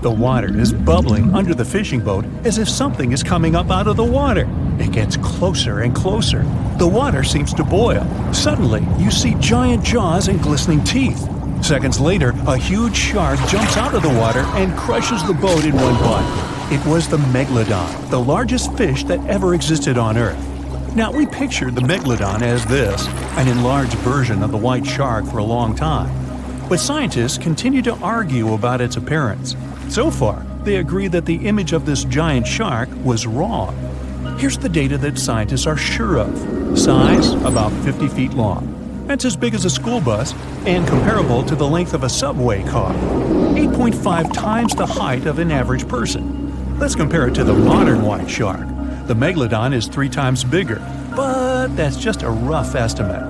The water is bubbling under the fishing boat as if something is coming up out of the water. It gets closer and closer. The water seems to boil. Suddenly, you see giant jaws and glistening teeth. Seconds later, a huge shark jumps out of the water and crushes the boat in one bite. It was the Megalodon, the largest fish that ever existed on Earth. Now, we pictured the Megalodon as this, an enlarged version of the white shark for a long time. But scientists continue to argue about its appearance. So far, they agree that the image of this giant shark was wrong. Here's the data that scientists are sure of. Size, about 50 feet long. That's as big as a school bus and comparable to the length of a subway car. 8.5 times the height of an average person. Let's compare it to the modern white shark. The Megalodon is 3 times bigger, but that's just a rough estimate.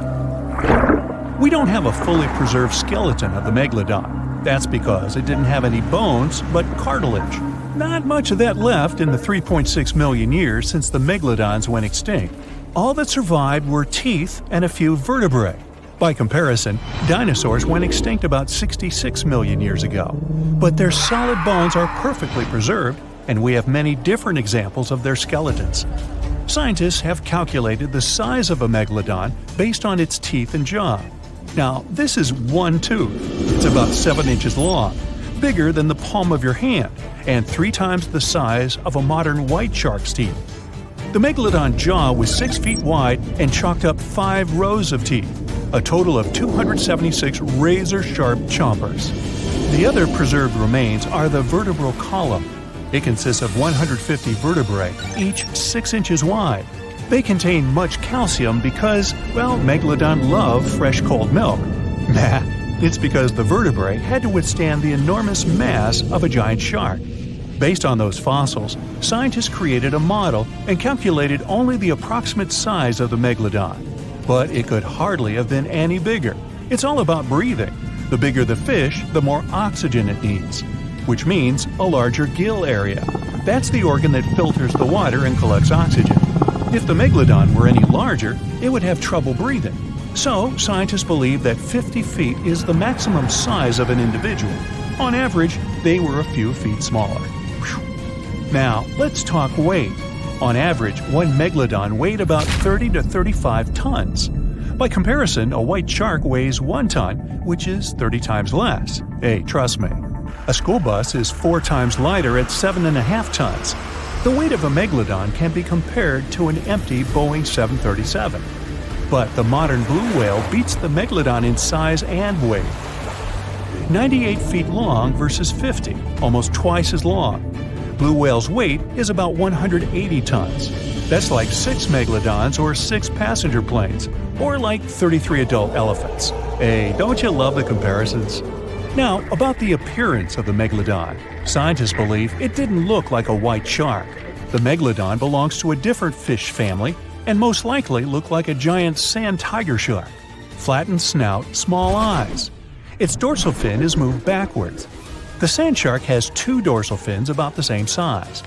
We don't have a fully preserved skeleton of the Megalodon. That's because it didn't have any bones, but cartilage. Not much of that left in the 3.6 million years since the Megalodons went extinct. All that survived were teeth and a few vertebrae. By comparison, dinosaurs went extinct about 66 million years ago. But their solid bones are perfectly preserved, and we have many different examples of their skeletons. Scientists have calculated the size of a Megalodon based on its teeth and jaw. Now, this is one tooth. It's about 7 inches long, bigger than the palm of your hand, and 3 times the size of a modern white shark's teeth. The Megalodon jaw was 6 feet wide and chalked up 5 rows of teeth, a total of 276 razor-sharp chompers. The other preserved remains are the vertebral column. It consists of 150 vertebrae, each 6 inches wide. They contain much calcium because, well, Megalodon love fresh cold milk. Nah, it's because the vertebrae had to withstand the enormous mass of a giant shark. Based on those fossils, scientists created a model and calculated only the approximate size of the Megalodon. But it could hardly have been any bigger. It's all about breathing. The bigger the fish, the more oxygen it needs, which means a larger gill area. That's the organ that filters the water and collects oxygen. If the Megalodon were any larger, it would have trouble breathing. So, scientists believe that 50 feet is the maximum size of an individual. On average, they were a few feet smaller. Now, let's talk weight. On average, one Megalodon weighed about 30 to 35 tons. By comparison, a white shark weighs 1 ton, which is 30 times less. Hey, trust me. A school bus is 4 times lighter at 7.5 tons. The weight of a Megalodon can be compared to an empty Boeing 737. But the modern blue whale beats the Megalodon in size and weight. 98 feet long versus 50, almost twice as long. Blue whale's weight is about 180 tons. That's like 6 Megalodons or 6 passenger planes, or like 33 adult elephants. Hey, don't you love the comparisons? Now, about the appearance of the Megalodon. Scientists believe it didn't look like a white shark. The Megalodon belongs to a different fish family and most likely looked like a giant sand tiger shark. Flattened snout, small eyes. Its dorsal fin is moved backwards. The sand shark has 2 dorsal fins about the same size.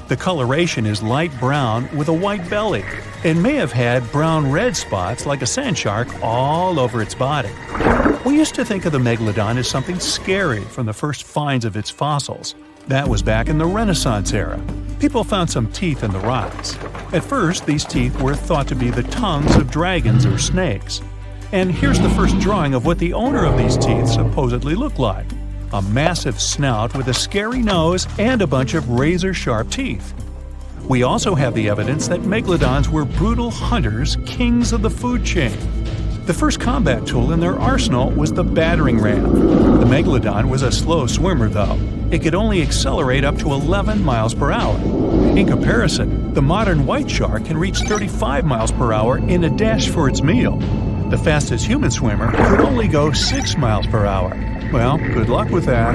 The coloration is light brown with a white belly and may have had brown-red spots like a sand shark all over its body. We used to think of the Megalodon as something scary from the first finds of its fossils. That was back in the Renaissance era. People found some teeth in the rocks. At first, these teeth were thought to be the tongues of dragons or snakes. And here's the first drawing of what the owner of these teeth supposedly looked like. A massive snout with a scary nose and a bunch of razor-sharp teeth. We also have the evidence that Megalodons were brutal hunters, kings of the food chain. The first combat tool in their arsenal was the battering ram. The Megalodon was a slow swimmer, though. It could only accelerate up to 11 miles per hour. In comparison, the modern white shark can reach 35 miles per hour in a dash for its meal. The fastest human swimmer could only go 6 miles per hour. Well, good luck with that.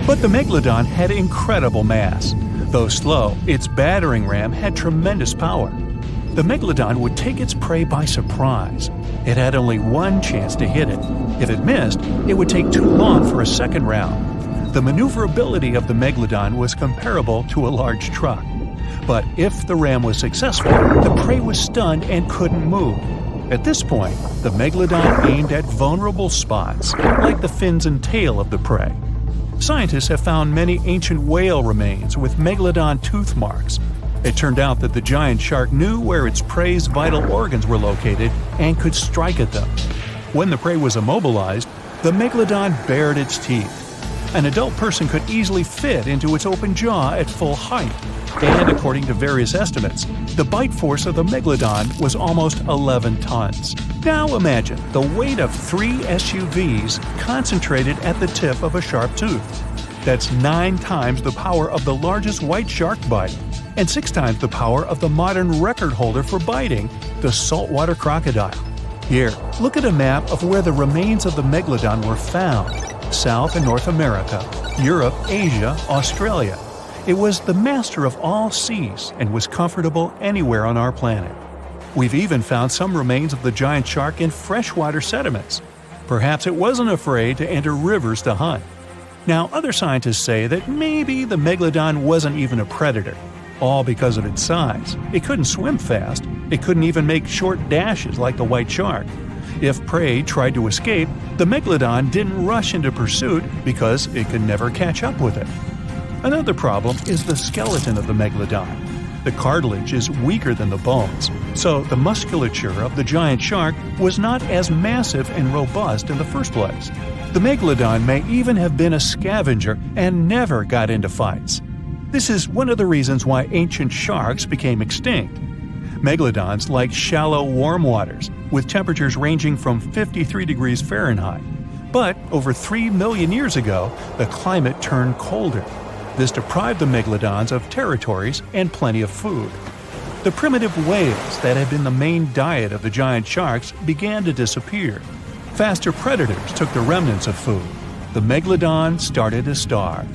But the Megalodon had incredible mass. Though slow, its battering ram had tremendous power. The Megalodon would take its prey by surprise. It had only one chance to hit it. If it missed, it would take too long for a second round. The maneuverability of the Megalodon was comparable to a large truck. But if the ram was successful, the prey was stunned and couldn't move. At this point, the Megalodon aimed at vulnerable spots, like the fins and tail of the prey. Scientists have found many ancient whale remains with megalodon tooth marks. It turned out that the giant shark knew where its prey's vital organs were located and could strike at them. When the prey was immobilized, the megalodon bared its teeth. An adult person could easily fit into its open jaw at full height, and according to various estimates, the bite force of the megalodon was almost 11 tons. Now imagine the weight of 3 SUVs concentrated at the tip of a sharp tooth. That's 9 times the power of the largest white shark bite, and 6 times the power of the modern record holder for biting, the saltwater crocodile. Here, look at a map of where the remains of the megalodon were found. South and North America, Europe, Asia, Australia. It was the master of all seas and was comfortable anywhere on our planet. We've even found some remains of the giant shark in freshwater sediments. Perhaps it wasn't afraid to enter rivers to hunt. Now, other scientists say that maybe the megalodon wasn't even a predator, all because of its size. It couldn't swim fast. It couldn't even make short dashes like the white shark. If prey tried to escape, the megalodon didn't rush into pursuit because it could never catch up with it. Another problem is the skeleton of the megalodon. The cartilage is weaker than the bones, so the musculature of the giant shark was not as massive and robust in the first place. The megalodon may even have been a scavenger and never got into fights. This is one of the reasons why ancient sharks became extinct. Megalodons like shallow, warm waters, with temperatures ranging from 53 degrees Fahrenheit. But over 3 million years ago, the climate turned colder. This deprived the megalodons of territories and plenty of food. The primitive whales that had been the main diet of the giant sharks began to disappear. Faster predators took the remnants of food. The megalodon started to starve.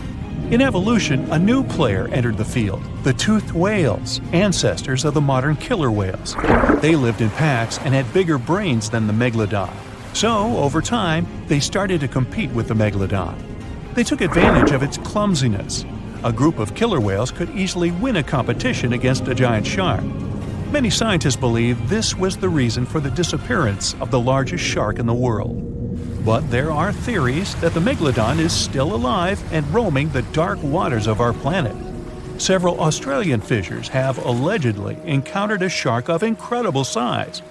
In evolution, a new player entered the field, the toothed whales, ancestors of the modern killer whales. They lived in packs and had bigger brains than the megalodon. So, over time, they started to compete with the megalodon. They took advantage of its clumsiness. A group of killer whales could easily win a competition against a giant shark. Many scientists believe this was the reason for the disappearance of the largest shark in the world. But there are theories that the megalodon is still alive and roaming the dark waters of our planet. Several Australian fishers have allegedly encountered a shark of incredible size,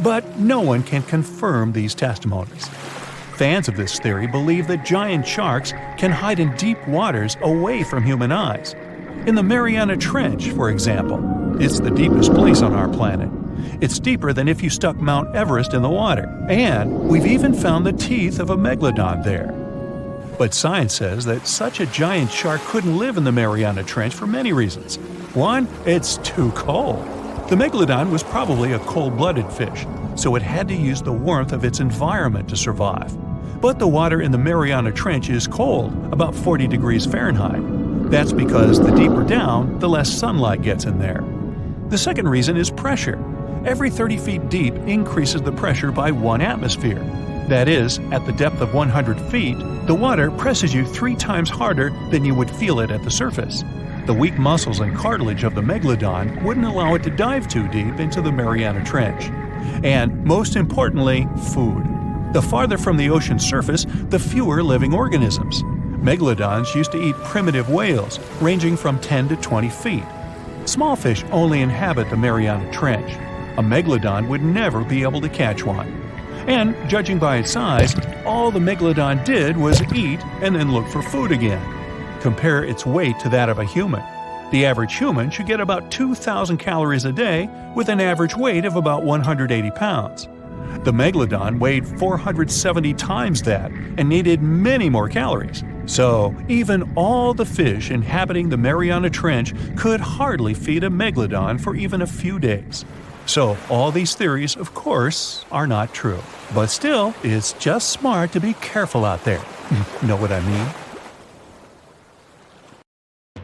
but no one can confirm these testimonies. Fans of this theory believe that giant sharks can hide in deep waters away from human eyes. In the Mariana Trench, for example, it's the deepest place on our planet. It's deeper than if you stuck Mount Everest in the water, and we've even found the teeth of a megalodon there. But science says that such a giant shark couldn't live in the Mariana Trench for many reasons. One, it's too cold. The megalodon was probably a cold-blooded fish, so it had to use the warmth of its environment to survive. But the water in the Mariana Trench is cold, about 40 degrees Fahrenheit. That's because the deeper down, the less sunlight gets in there. The second reason is pressure. Every 30 feet deep increases the pressure by 1 atmosphere. That is, at the depth of 100 feet, the water presses you 3 times harder than you would feel it at the surface. The weak muscles and cartilage of the megalodon wouldn't allow it to dive too deep into the Mariana Trench. And, most importantly, food. The farther from the ocean's surface, the fewer living organisms. Megalodons used to eat primitive whales, ranging from 10 to 20 feet. Small fish only inhabit the Mariana Trench. A megalodon would never be able to catch one. And, judging by its size, all the megalodon did was eat and then look for food again. Compare its weight to that of a human. The average human should get about 2,000 calories a day with an average weight of about 180 pounds. The megalodon weighed 470 times that and needed many more calories. So, even all the fish inhabiting the Mariana Trench could hardly feed a megalodon for even a few days. So, all these theories, of course, are not true. But still, it's just smart to be careful out there. Know what I mean?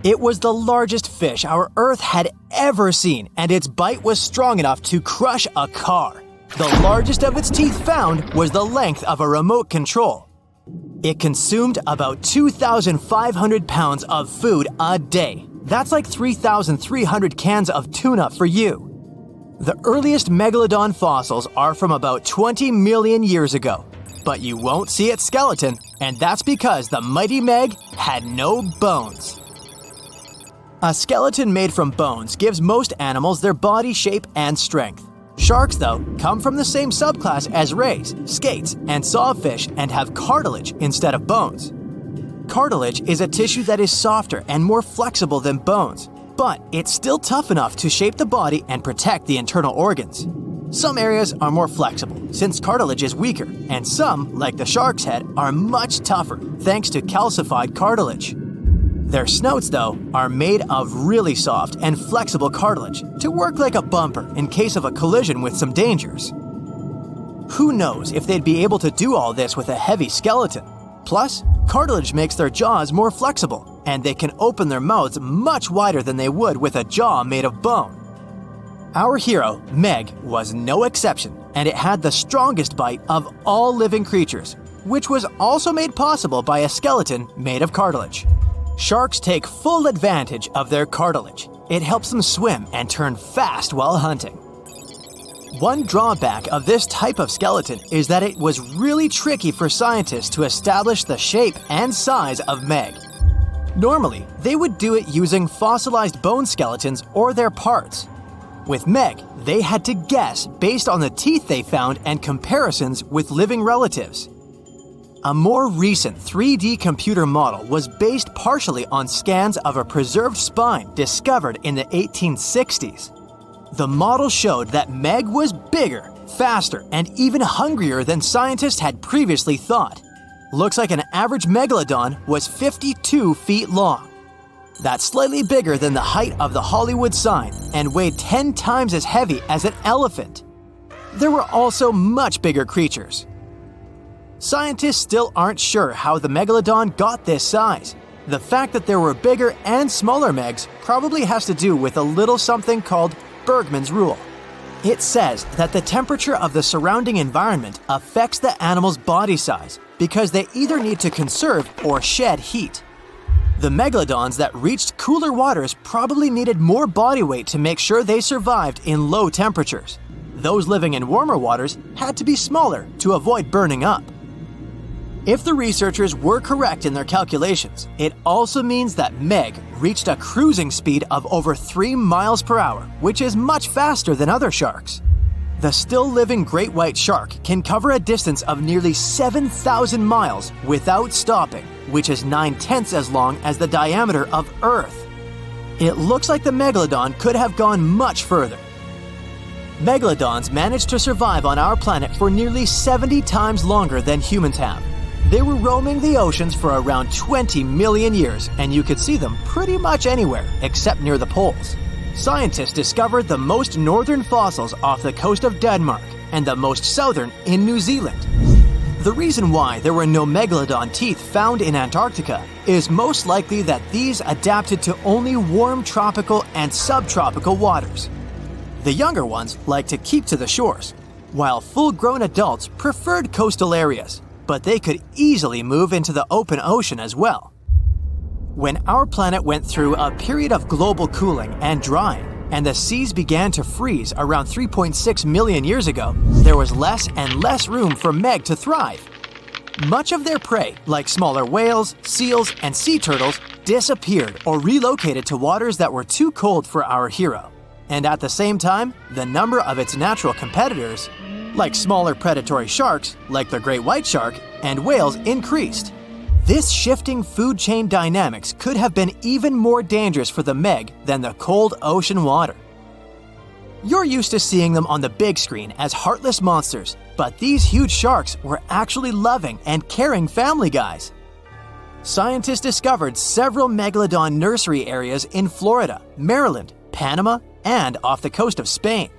It was the largest fish our Earth had ever seen, and its bite was strong enough to crush a car. The largest of its teeth found was the length of a remote control. It consumed about 2,500 pounds of food a day. That's like 3,300 cans of tuna for you. The earliest megalodon fossils are from about 20 million years ago, but you won't see its skeleton And that's because the mighty Meg had no bones. A skeleton made from bones gives most animals their body shape and strength. Sharks, though, come from the same subclass as rays, skates, and sawfish and have cartilage instead of bones. Cartilage is a tissue that is softer and more flexible than bones, but it's still tough enough to shape the body and protect the internal organs. Some areas are more flexible, since cartilage is weaker, and some, like the shark's head, are much tougher thanks to calcified cartilage. Their snouts, though, are made of really soft and flexible cartilage to work like a bumper in case of a collision with some dangers. Who knows if they'd be able to do all this with a heavy skeleton? Plus, cartilage makes their jaws more flexible, and they can open their mouths much wider than they would with a jaw made of bone. Our hero, Meg, was no exception, and it had the strongest bite of all living creatures, which was also made possible by a skeleton made of cartilage. Sharks take full advantage of their cartilage. It helps them swim and turn fast while hunting. One drawback of this type of skeleton is that it was really tricky for scientists to establish the shape and size of Meg. Normally, they would do it using fossilized bone skeletons or their parts. With Meg, they had to guess based on the teeth they found and comparisons with living relatives. A more recent 3D computer model was based partially on scans of a preserved spine discovered in the 1860s. The model showed that Meg was bigger, faster, and even hungrier than scientists had previously thought. Looks like an average Megalodon was 52 feet long. That's slightly bigger than the height of the Hollywood sign and weighed 10 times as heavy as an elephant. There were also much bigger creatures. Scientists still aren't sure how the Megalodon got this size. The fact that there were bigger and smaller Megs probably has to do with a little something called Bergmann's rule. It says that the temperature of the surrounding environment affects the animal's body size because they either need to conserve or shed heat. The Megalodons that reached cooler waters probably needed more body weight to make sure they survived in low temperatures. Those living in warmer waters had to be smaller to avoid burning up. If the researchers were correct in their calculations, it also means that Meg reached a cruising speed of over 3 miles per hour, which is much faster than other sharks. The still-living great white shark can cover a distance of nearly 7,000 miles without stopping, which is 9/10 as long as the diameter of Earth. It looks like the Megalodon could have gone much further. Megalodons managed to survive on our planet for nearly 70 times longer than humans have. They were roaming the oceans for around 20 million years, and you could see them pretty much anywhere except near the poles. Scientists discovered the most northern fossils off the coast of Denmark and the most southern in New Zealand. The reason why there were no Megalodon teeth found in Antarctica is most likely that these adapted to only warm tropical and subtropical waters. The younger ones like to keep to the shores, while full-grown adults preferred coastal areas, but they could easily move into the open ocean as well. When our planet went through a period of global cooling and drying, and the seas began to freeze around 3.6 million years ago, there was less and less room for Meg to thrive. Much of their prey, like smaller whales, seals, and sea turtles, disappeared or relocated to waters that were too cold for our hero. And at the same time, the number of its natural competitors, like smaller predatory sharks, like the great white shark, and whales, increased. This shifting food chain dynamics could have been even more dangerous for the Meg than the cold ocean water. You're used to seeing them on the big screen as heartless monsters, but these huge sharks were actually loving and caring family guys. Scientists discovered several Megalodon nursery areas in Florida, Maryland, Panama, and off the coast of Spain.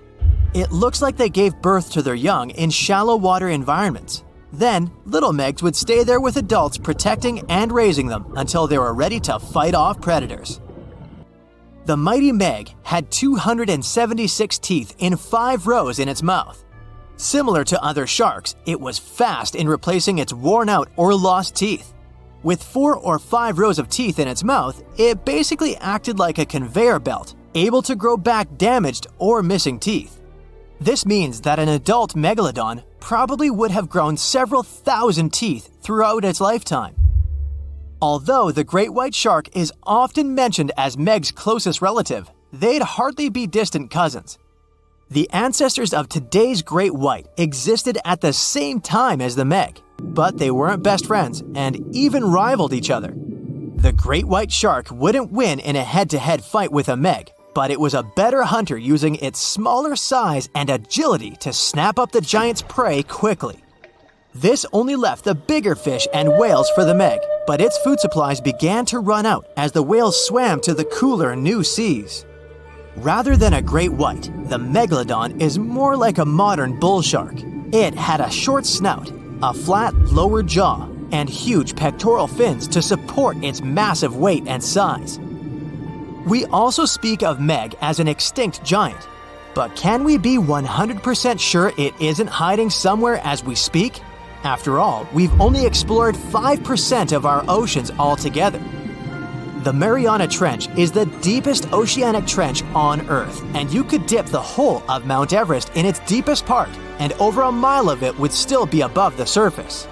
It looks like they gave birth to their young in shallow water environments. Then, little Megs would stay there with adults protecting and raising them until they were ready to fight off predators. The mighty Meg had 276 teeth in 5 rows in its mouth. Similar to other sharks, it was fast in replacing its worn-out or lost teeth. With 4 or 5 rows of teeth in its mouth, it basically acted like a conveyor belt, able to grow back damaged or missing teeth. This means that an adult megalodon probably would have grown several thousand teeth throughout its lifetime. Although the great white shark is often mentioned as Meg's closest relative, they'd hardly be distant cousins. The ancestors of today's great white existed at the same time as the Meg, but they weren't best friends and even rivaled each other. The great white shark wouldn't win in a head-to-head fight with a Meg, but it was a better hunter using its smaller size and agility to snap up the giant's prey quickly. This only left the bigger fish and whales for the Meg, but its food supplies began to run out as the whales swam to the cooler new seas. Rather than a great white, the Megalodon is more like a modern bull shark. It had a short snout, a flat lower jaw, and huge pectoral fins to support its massive weight and size. We also speak of Meg as an extinct giant, but can we be 100% sure it isn't hiding somewhere as we speak? After all, we've only explored 5% of our oceans altogether. The Mariana Trench is the deepest oceanic trench on Earth, and you could dip the whole of Mount Everest in its deepest part, and over a mile of it would still be above the surface.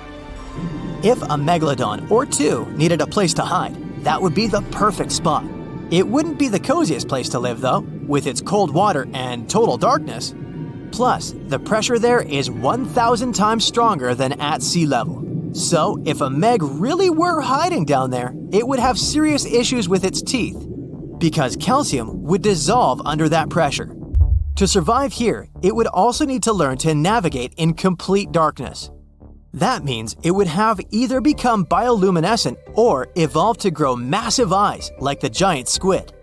If a megalodon or two needed a place to hide, that would be the perfect spot. It wouldn't be the coziest place to live, though, with its cold water and total darkness. Plus, the pressure there is 1,000 times stronger than at sea level. So, if a Meg really were hiding down there, it would have serious issues with its teeth, because calcium would dissolve under that pressure. To survive here, it would also need to learn to navigate in complete darkness. That means it would have either become bioluminescent or evolve to grow massive eyes like the giant squid.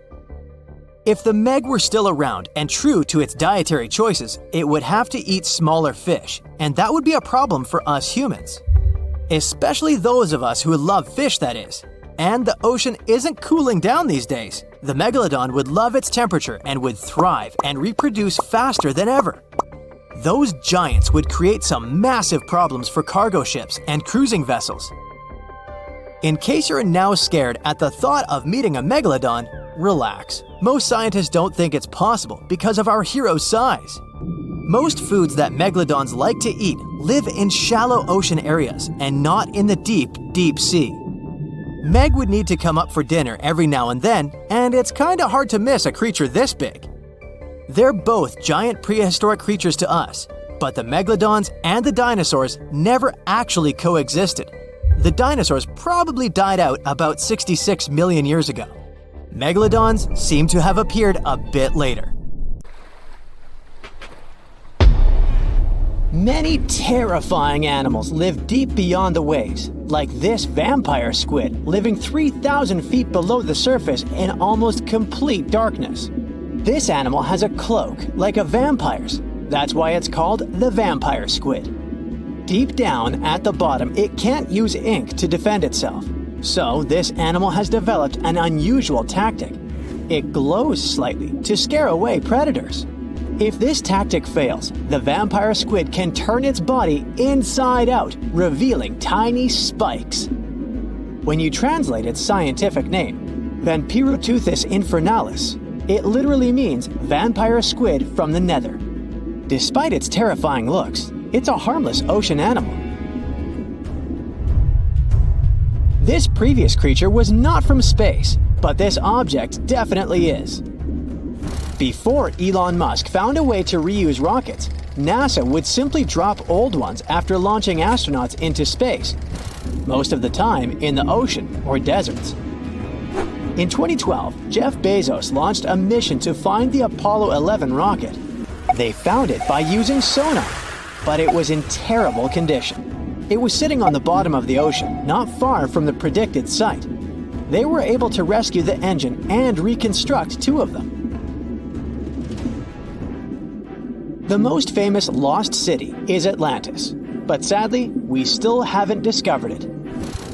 If the Meg were still around and true to its dietary choices, it would have to eat smaller fish, and that would be a problem for us humans. Especially those of us who love fish, that is. And the ocean isn't cooling down these days. The Megalodon would love its temperature and would thrive and reproduce faster than ever. Those giants would create some massive problems for cargo ships and cruising vessels. In case you're now scared at the thought of meeting a Megalodon, relax. Most scientists don't think it's possible because of our hero's size. Most foods that megalodons like to eat live in shallow ocean areas and not in the deep, deep sea. Meg would need to come up for dinner every now and then, and it's kinda hard to miss a creature this big. They're both giant prehistoric creatures to us, but the megalodons and the dinosaurs never actually coexisted. The dinosaurs probably died out about 66 million years ago. Megalodons seem to have appeared a bit later. Many terrifying animals live deep beyond the waves, like this vampire squid living 3,000 feet below the surface in almost complete darkness. This animal has a cloak, like a vampire's. That's why it's called the vampire squid. Deep down at the bottom, it can't use ink to defend itself. So this animal has developed an unusual tactic. It glows slightly to scare away predators. If this tactic fails, the vampire squid can turn its body inside out, revealing tiny spikes. When you translate its scientific name, Vampiroteuthis infernalis, it literally means vampire squid from the nether. Despite its terrifying looks, it's a harmless ocean animal. This previous creature was not from space, but this object definitely is. Before Elon Musk found a way to reuse rockets, NASA would simply drop old ones after launching astronauts into space, most of the time in the ocean or deserts. In 2012, Jeff Bezos launched a mission to find the Apollo 11 rocket. They found it by using sonar, but it was in terrible condition. It was sitting on the bottom of the ocean, not far from the predicted site. They were able to rescue the engine and reconstruct 2 of them. The most famous lost city is Atlantis, but sadly, we still haven't discovered it.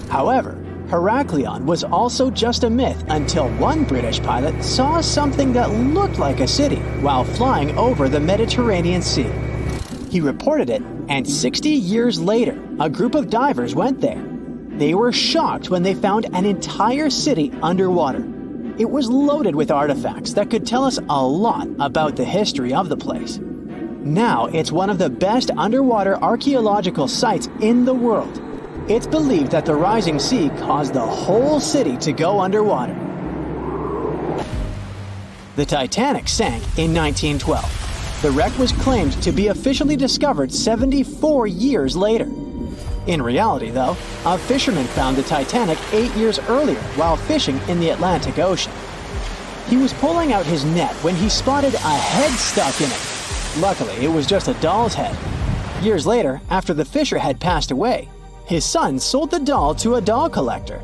However, Heraklion was also just a myth until one British pilot saw something that looked like a city while flying over the Mediterranean Sea. He reported it, and 60 years later, a group of divers went there. They were shocked when they found an entire city underwater. It was loaded with artifacts that could tell us a lot about the history of the place. Now it's one of the best underwater archaeological sites in the world. It's believed that the rising sea caused the whole city to go underwater. The Titanic sank in 1912. The wreck was claimed to be officially discovered 74 years later. In reality, though, a fisherman found the Titanic 8 years earlier while fishing in the Atlantic Ocean. He was pulling out his net when he spotted a head stuck in it. Luckily, it was just a doll's head. Years later, after the fisher had passed away, his son sold the doll to a doll collector.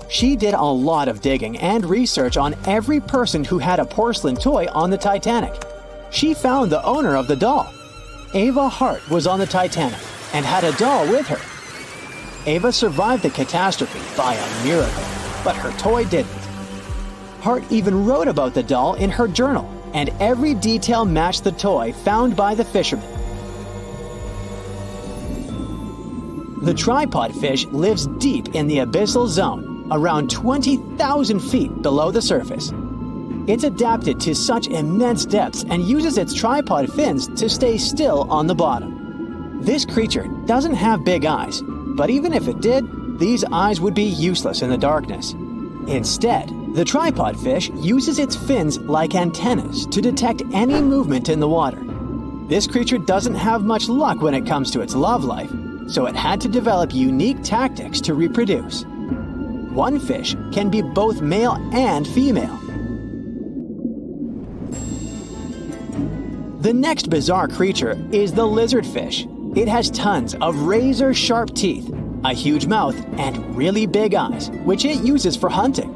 She did a lot of digging and research on every person who had a porcelain toy on the Titanic. She found the owner of the doll. Ava Hart was on the Titanic and had a doll with her. Ava survived the catastrophe by a miracle, but her toy didn't. Hart even wrote about the doll in her journal, and every detail matched the toy found by the fisherman. The tripod fish lives deep in the abyssal zone, around 20,000 feet below the surface. It's adapted to such immense depths and uses its tripod fins to stay still on the bottom. This creature doesn't have big eyes, but even if it did, these eyes would be useless in the darkness. Instead, the tripod fish uses its fins like antennas to detect any movement in the water. This creature doesn't have much luck when it comes to its love life, so it had to develop unique tactics to reproduce. One fish can be both male and female. The next bizarre creature is the lizardfish. It has tons of razor-sharp teeth, a huge mouth, and really big eyes, which it uses for hunting.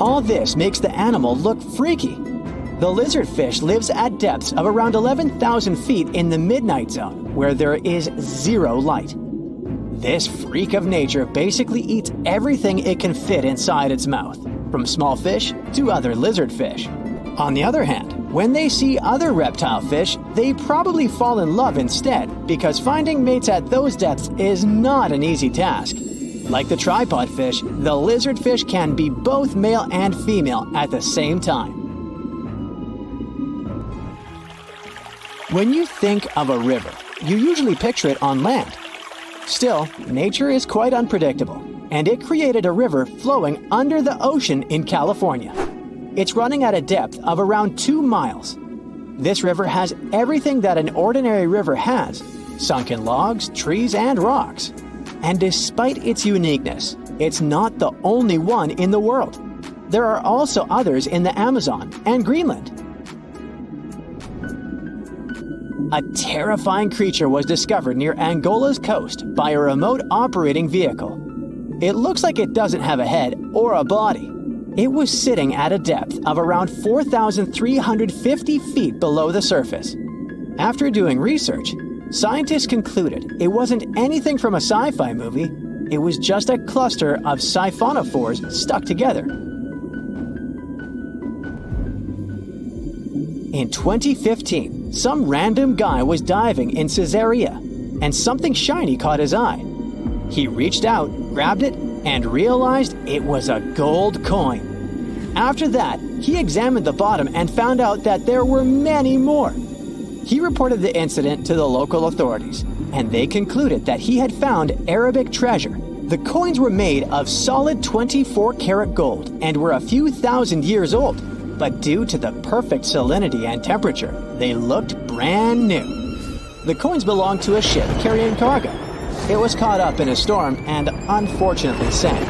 All this makes the animal look freaky. The lizardfish lives at depths of around 11,000 feet in the midnight zone, where there is zero light. This freak of nature basically eats everything it can fit inside its mouth, from small fish to other lizardfish. On the other hand, when they see other reptile fish, they probably fall in love instead, because finding mates at those depths is not an easy task. Like the tripod fish, the lizardfish can be both male and female at the same time. When you think of a river, you usually picture it on land. Still, nature is quite unpredictable, and it created a river flowing under the ocean in California. It's running at a depth of around 2 miles. This river has everything that an ordinary river has: sunken logs, trees, and rocks. And despite its uniqueness, it's not the only one in the world. There are also others in the Amazon and Greenland. A terrifying creature was discovered near Angola's coast by a remote operating vehicle. It looks like it doesn't have a head or a body. It was sitting at a depth of around 4,350 feet below the surface. After doing research, scientists concluded it wasn't anything from a sci-fi movie. It was just a cluster of siphonophores stuck together. In 2015, some random guy was diving in Caesarea, and something shiny caught his eye. He reached out, grabbed it, and realized it was a gold coin. After that, he examined the bottom and found out that there were many more. He reported the incident to the local authorities, and they concluded that he had found Arabic treasure. The coins were made of solid 24-karat gold and were a few thousand years old, but due to the perfect salinity and temperature, they looked brand new. The coins belonged to a ship carrying cargo. It was caught up in a storm and unfortunately sank.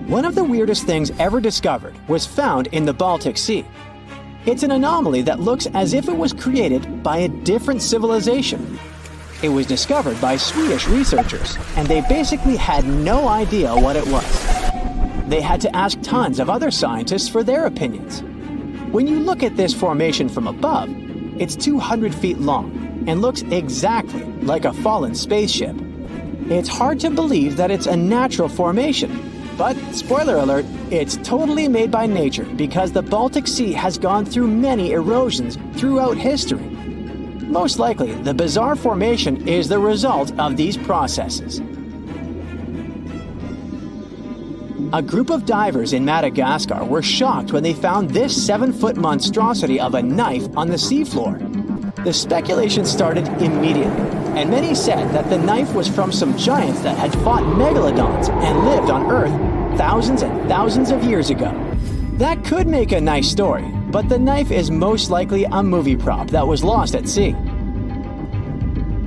One of the weirdest things ever discovered was found in the Baltic Sea. It's an anomaly that looks as if it was created by a different civilization. It was discovered by Swedish researchers, and they basically had no idea what it was. They had to ask tons of other scientists for their opinions. When you look at this formation from above, it's 200 feet long and looks exactly like a fallen spaceship. It's hard to believe that it's a natural formation, but spoiler alert, it's totally made by nature because the Baltic Sea has gone through many erosions throughout history. Most likely, the bizarre formation is the result of these processes. A group of divers in Madagascar were shocked when they found this 7-foot monstrosity of a knife on the seafloor. The speculation started immediately, and many said that the knife was from some giants that had fought megalodons and lived on Earth thousands and thousands of years ago. That could make a nice story, but the knife is most likely a movie prop that was lost at sea.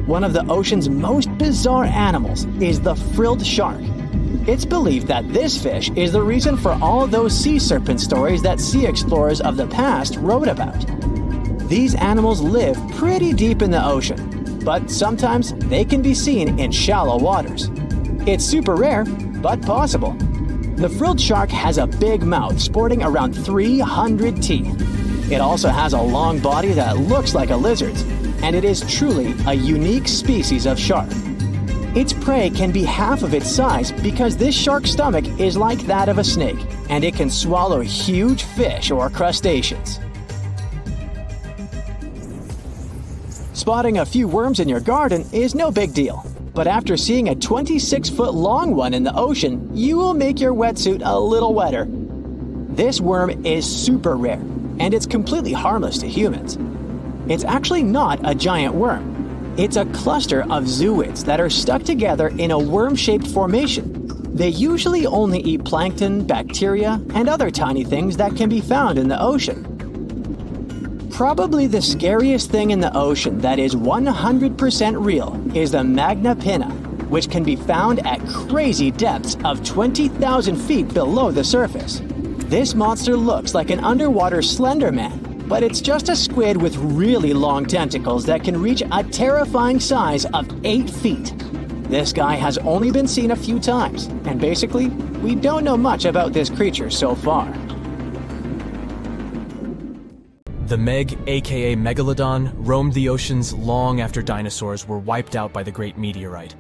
One of the ocean's most bizarre animals is the frilled shark. It's believed that this fish is the reason for all those sea serpent stories that sea explorers of the past wrote about. These animals live pretty deep in the ocean, but sometimes they can be seen in shallow waters. It's super rare, but possible. The frilled shark has a big mouth sporting around 300 teeth. It also has a long body that looks like a lizard's, and it is truly a unique species of shark. Its prey can be half of its size because this shark's stomach is like that of a snake, and it can swallow huge fish or crustaceans. Spotting a few worms in your garden is no big deal, but after seeing a 26-foot long one in the ocean, you will make your wetsuit a little wetter. This worm is super rare, and it's completely harmless to humans. It's actually not a giant worm. It's a cluster of zooids that are stuck together in a worm-shaped formation. They usually only eat plankton, bacteria, and other tiny things that can be found in the ocean. Probably the scariest thing in the ocean that is 100% real is the magna pinna, which can be found at crazy depths of 20,000 feet below the surface. This monster looks like an underwater Slender Man, but it's just a squid with really long tentacles that can reach a terrifying size of 8 feet. This guy has only been seen a few times, and basically, we don't know much about this creature so far. The Meg, aka Megalodon, roamed the oceans long after dinosaurs were wiped out by the Great Meteorite.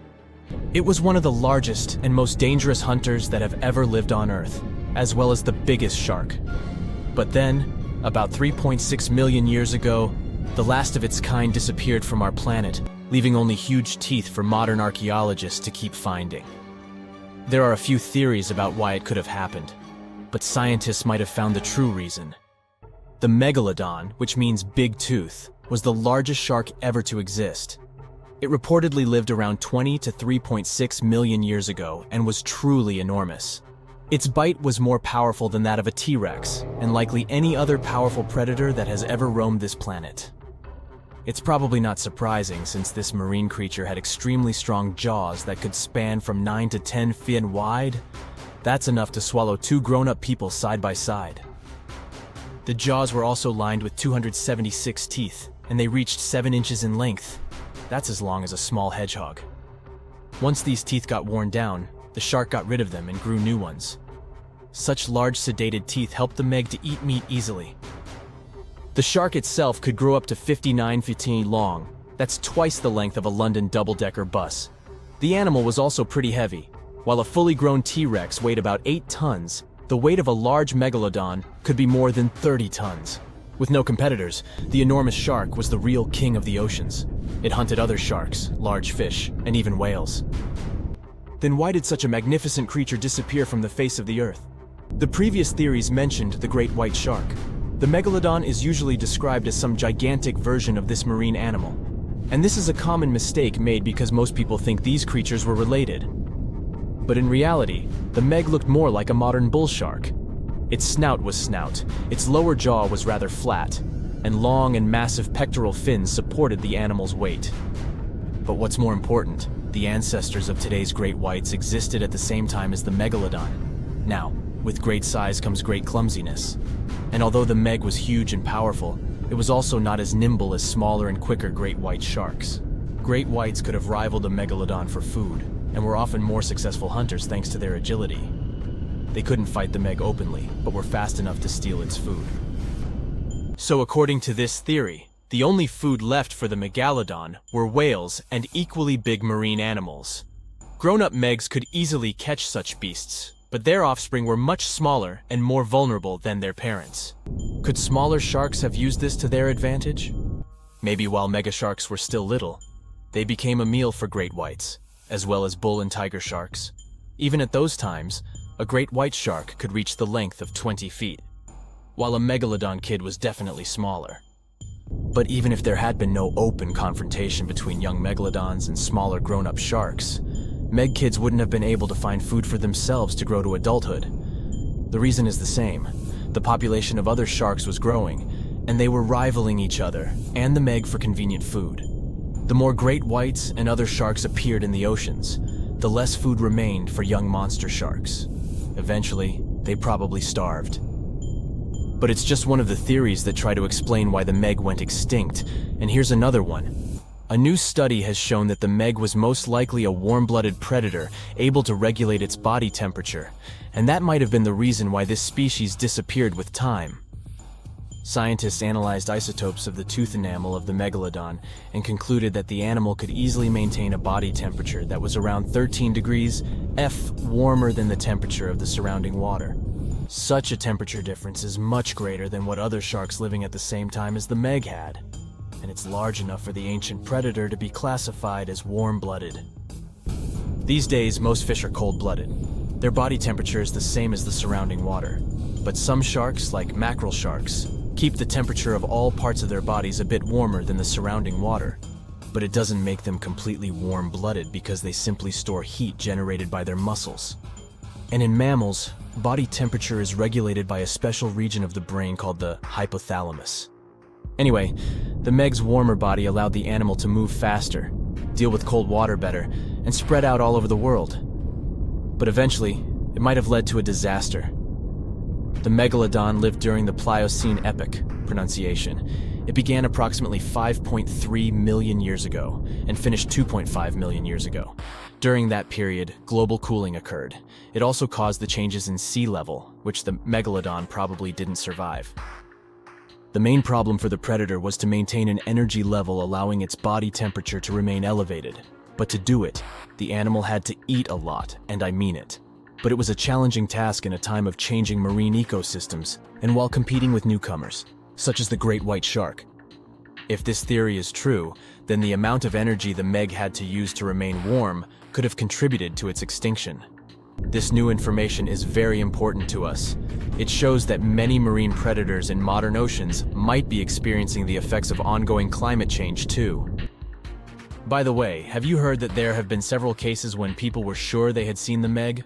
It was one of the largest and most dangerous hunters that have ever lived on Earth, as well as the biggest shark. But then, about 3.6 million years ago, the last of its kind disappeared from our planet, leaving only huge teeth for modern archaeologists to keep finding. There are a few theories about why it could have happened, but scientists might have found the true reason. The Megalodon, which means big tooth, was the largest shark ever to exist. It reportedly lived around 20 to 3.6 million years ago and was truly enormous. Its bite was more powerful than that of a T-Rex, and likely any other powerful predator that has ever roamed this planet. It's probably not surprising since this marine creature had extremely strong jaws that could span from 9 to 10 feet wide. That's enough to swallow 2 grown-up people side by side. The jaws were also lined with 276 teeth, and they reached 7 inches in length. That's as long as a small hedgehog. Once these teeth got worn down, the shark got rid of them and grew new ones. Such large sedated teeth helped the Meg to eat meat easily. The shark itself could grow up to 59 feet long. That's twice the length of a London double-decker bus. The animal was also pretty heavy. While a fully grown T-Rex weighed about 8 tons, the weight of a large Megalodon could be more than 30 tons. With no competitors, the enormous shark was the real king of the oceans. It hunted other sharks, large fish, and even whales. Then why did such a magnificent creature disappear from the face of the Earth? The previous theories mentioned the great white shark. The Megalodon is usually described as some gigantic version of this marine animal. And this is a common mistake made because most people think these creatures were related. But in reality, the Meg looked more like a modern bull shark. Its snout was snout, its lower jaw was rather flat, and long and massive pectoral fins supported the animal's weight. But what's more important, the ancestors of today's great whites existed at the same time as the Megalodon. Now, with great size comes great clumsiness. And although the Meg was huge and powerful, it was also not as nimble as smaller and quicker great white sharks. Great whites could have rivaled a Megalodon for food, and were often more successful hunters thanks to their agility. They couldn't fight the Meg openly, but were fast enough to steal its food. So according to this theory, the only food left for the Megalodon were whales and equally big marine animals. Grown-up Megs could easily catch such beasts, but their offspring were much smaller and more vulnerable than their parents. Could smaller sharks have used this to their advantage? Maybe while megasharks were still little, they became a meal for great whites, as well as bull and tiger sharks. Even at those times, a great white shark could reach the length of 20 feet, while a megalodon kid was definitely smaller. But even if there had been no open confrontation between young megalodons and smaller grown-up sharks, meg kids wouldn't have been able to find food for themselves to grow to adulthood. The reason is the same. The population of other sharks was growing, and they were rivaling each other and the meg for convenient food. The more great whites and other sharks appeared in the oceans, the less food remained for young monster sharks. Eventually, they probably starved. But it's just one of the theories that try to explain why the meg went extinct, and here's another one. A new study has shown that the meg was most likely a warm-blooded predator able to regulate its body temperature, and that might have been the reason why this species disappeared with time. Scientists analyzed isotopes of the tooth enamel of the megalodon and concluded that the animal could easily maintain a body temperature that was around 13 degrees F warmer than the temperature of the surrounding water. Such a temperature difference is much greater than what other sharks living at the same time as the meg had, and it's large enough for the ancient predator to be classified as warm-blooded. These days, most fish are cold-blooded. Their body temperature is the same as the surrounding water, but some sharks, like mackerel sharks, keep the temperature of all parts of their bodies a bit warmer than the surrounding water. But it doesn't make them completely warm-blooded because they simply store heat generated by their muscles. And in mammals, body temperature is regulated by a special region of the brain called the hypothalamus. Anyway, the meg's warmer body allowed the animal to move faster, deal with cold water better, and spread out all over the world. But eventually, it might have led to a disaster. The megalodon lived during the Pliocene epoch, pronunciation. It began approximately 5.3 million years ago and finished 2.5 million years ago. During that period, global cooling occurred. It also caused the changes in sea level, which the megalodon probably didn't survive. The main problem for the predator was to maintain an energy level allowing its body temperature to remain elevated. But to do it, the animal had to eat a lot, and I mean it. But it was a challenging task in a time of changing marine ecosystems and while competing with newcomers, such as the great white shark. If this theory is true, then the amount of energy the meg had to use to remain warm could have contributed to its extinction. This new information is very important to us. It shows that many marine predators in modern oceans might be experiencing the effects of ongoing climate change too. By the way, have you heard that there have been several cases when people were sure they had seen the meg?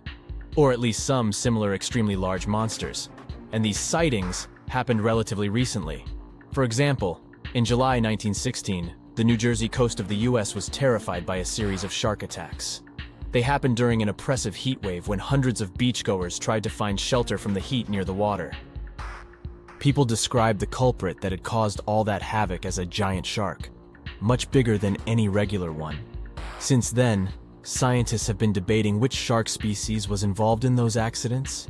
Or at least some similar extremely large monsters. And these sightings happened relatively recently. For example, in July 1916, the New Jersey coast of the US was terrified by a series of shark attacks. They happened during an oppressive heat wave when hundreds of beachgoers tried to find shelter from the heat near the water. People described the culprit that had caused all that havoc as a giant shark, much bigger than any regular one. Since then, scientists have been debating which shark species was involved in those accidents.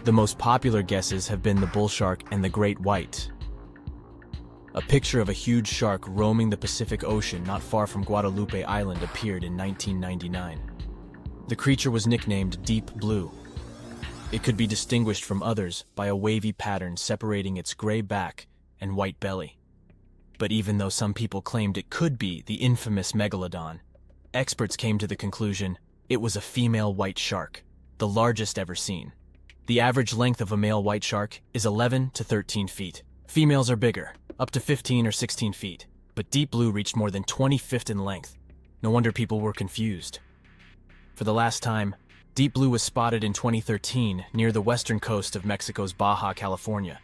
The most popular guesses have been the bull shark and the great white. A picture of a huge shark roaming the Pacific Ocean not far from Guadalupe Island appeared in 1999. The creature was nicknamed Deep Blue. It could be distinguished from others by a wavy pattern separating its gray back and white belly. But even though some people claimed it could be the infamous Megalodon, experts came to the conclusion it was a female white shark, the largest ever seen. The average length of a male white shark is 11 to 13 feet. Females are bigger, up to 15 or 16 feet, but Deep Blue reached more than 20 feet in length. No wonder people were confused. For the last time, Deep Blue was spotted in 2013 near the western coast of Mexico's Baja California.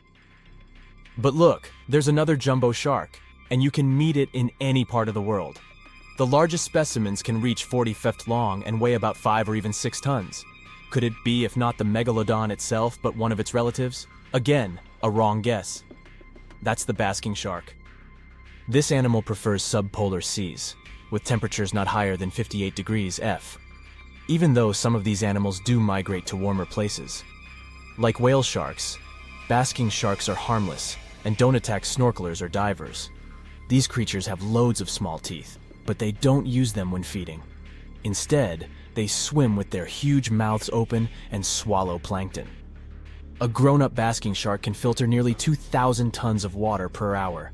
But look, there's another jumbo shark, and you can meet it in any part of the world. The largest specimens can reach 40 feet long and weigh about 5 or even 6 tons. Could it be, if not the Megalodon itself, but one of its relatives? Again, a wrong guess. That's the basking shark. This animal prefers subpolar seas, with temperatures not higher than 58 degrees F. Even though some of these animals do migrate to warmer places. Like whale sharks, basking sharks are harmless and don't attack snorkelers or divers. These creatures have loads of small teeth, but they don't use them when feeding. Instead, they swim with their huge mouths open and swallow plankton. A grown-up basking shark can filter nearly 2,000 tons of water per hour.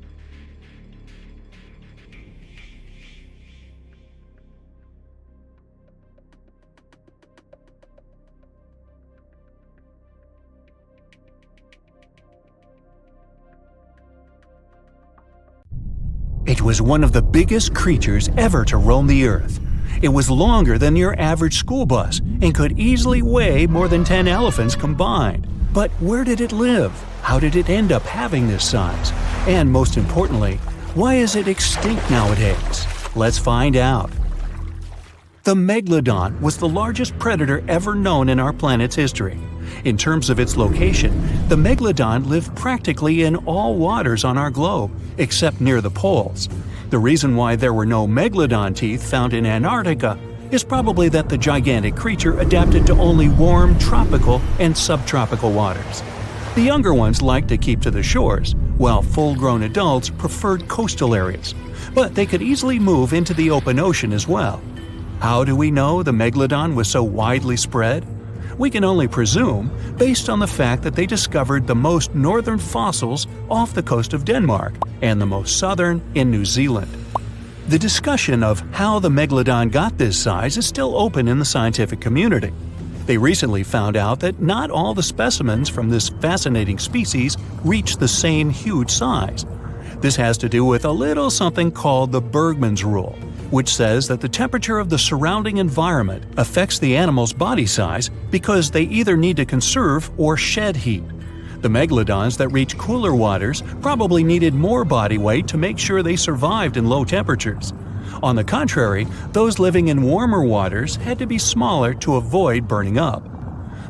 was one of the biggest creatures ever to roam the earth. It was longer than your average school bus and could easily weigh more than 10 elephants combined. But where did it live? How did it end up having this size? And most importantly, why is it extinct nowadays? Let's find out. The Megalodon was the largest predator ever known in our planet's history. In terms of its location, the Megalodon lived practically in all waters on our globe, except near the poles. The reason why there were no Megalodon teeth found in Antarctica is probably that the gigantic creature adapted to only warm, tropical, and subtropical waters. The younger ones liked to keep to the shores, while full-grown adults preferred coastal areas, but they could easily move into the open ocean as well. How do we know the Megalodon was so widely spread? We can only presume, based on the fact that they discovered the most northern fossils off the coast of Denmark and the most southern in New Zealand. The discussion of how the Megalodon got this size is still open in the scientific community. They recently found out that not all the specimens from this fascinating species reach the same huge size. This has to do with a little something called the Bergmann's rule, which says that the temperature of the surrounding environment affects the animal's body size because they either need to conserve or shed heat. The megalodons that reach cooler waters probably needed more body weight to make sure they survived in low temperatures. On the contrary, those living in warmer waters had to be smaller to avoid burning up.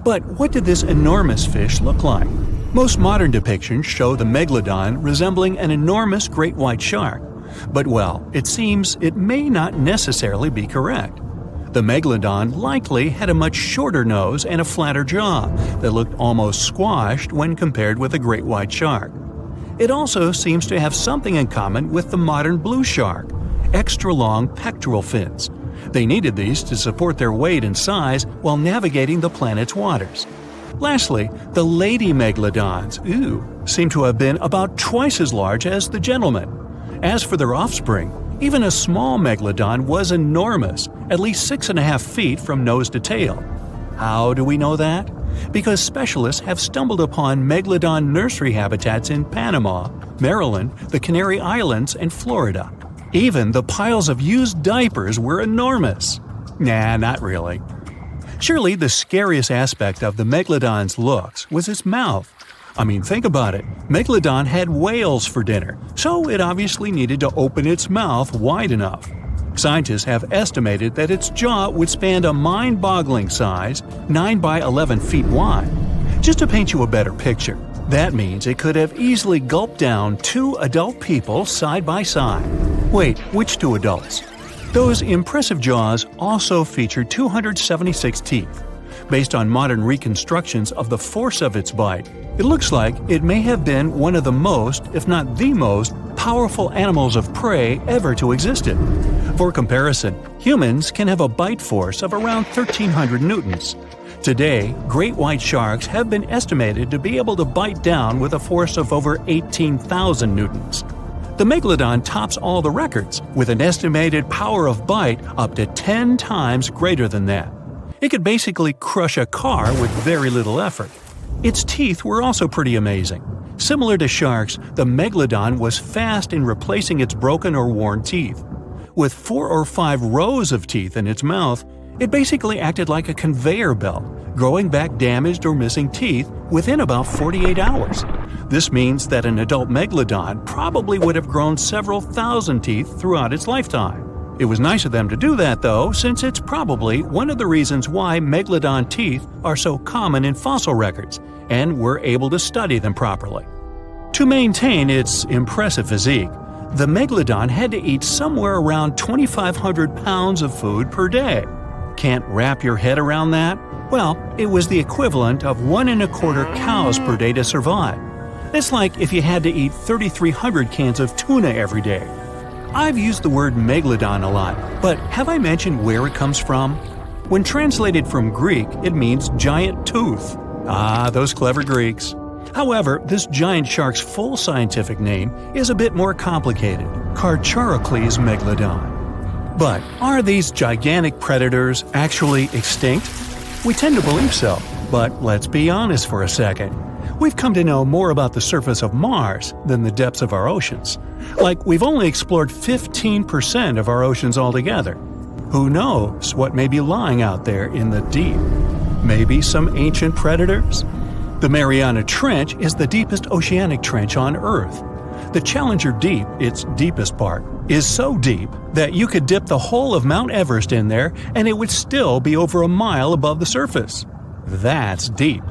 But what did this enormous fish look like? Most modern depictions show the megalodon resembling an enormous great white shark. But well, it seems it may not necessarily be correct. The megalodon likely had a much shorter nose and a flatter jaw that looked almost squashed when compared with a great white shark. It also seems to have something in common with the modern blue shark: extra-long pectoral fins. They needed these to support their weight and size while navigating the planet's waters. Lastly, the lady megalodons, seem to have been about twice as large as the gentlemen. As for their offspring, even a small megalodon was enormous, at least 6.5 feet from nose to tail. How do we know that? Because specialists have stumbled upon megalodon nursery habitats in Panama, Maryland, the Canary Islands, and Florida. Even the piles of used diapers were enormous. Nah, not really. Surely the scariest aspect of the megalodon's looks was its mouth. I mean, think about it. Megalodon had whales for dinner, so it obviously needed to open its mouth wide enough. Scientists have estimated that its jaw would span a mind-boggling size, 9 by 11 feet wide. Just to paint you a better picture, that means it could have easily gulped down 2 adult people side by side. Wait, which 2 adults? Those impressive jaws also feature 276 teeth. Based on modern reconstructions of the force of its bite, it looks like it may have been one of the most, if not the most, powerful animals of prey ever to exist. For comparison, humans can have a bite force of around 1,300 newtons. Today, great white sharks have been estimated to be able to bite down with a force of over 18,000 newtons. The megalodon tops all the records, with an estimated power of bite up to 10 times greater than that. It could basically crush a car with very little effort. Its teeth were also pretty amazing. Similar to sharks, the megalodon was fast in replacing its broken or worn teeth. With 4 or 5 rows of teeth in its mouth, it basically acted like a conveyor belt, growing back damaged or missing teeth within about 48 hours. This means that an adult megalodon probably would have grown several thousand teeth throughout its lifetime. It was nice of them to do that, though, since it's probably one of the reasons why megalodon teeth are so common in fossil records, and we're able to study them properly. To maintain its impressive physique, the megalodon had to eat somewhere around 2,500 pounds of food per day. Can't wrap your head around that? Well, it was the equivalent of 1.25 cows per day to survive. It's like if you had to eat 3,300 cans of tuna every day. I've used the word megalodon a lot, but have I mentioned where it comes from? When translated from Greek, it means giant tooth. Ah, those clever Greeks. However, this giant shark's full scientific name is a bit more complicated: Cartilage megalodon. But are these gigantic predators actually extinct? We tend to believe so, but let's be honest for a second. We've come to know more about the surface of Mars than the depths of our oceans. Like, we've only explored 15% of our oceans altogether. Who knows what may be lying out there in the deep? Maybe some ancient predators? The Mariana Trench is the deepest oceanic trench on Earth. The Challenger Deep, its deepest part, is so deep that you could dip the whole of Mount Everest in there and it would still be over a mile above the surface. That's deep.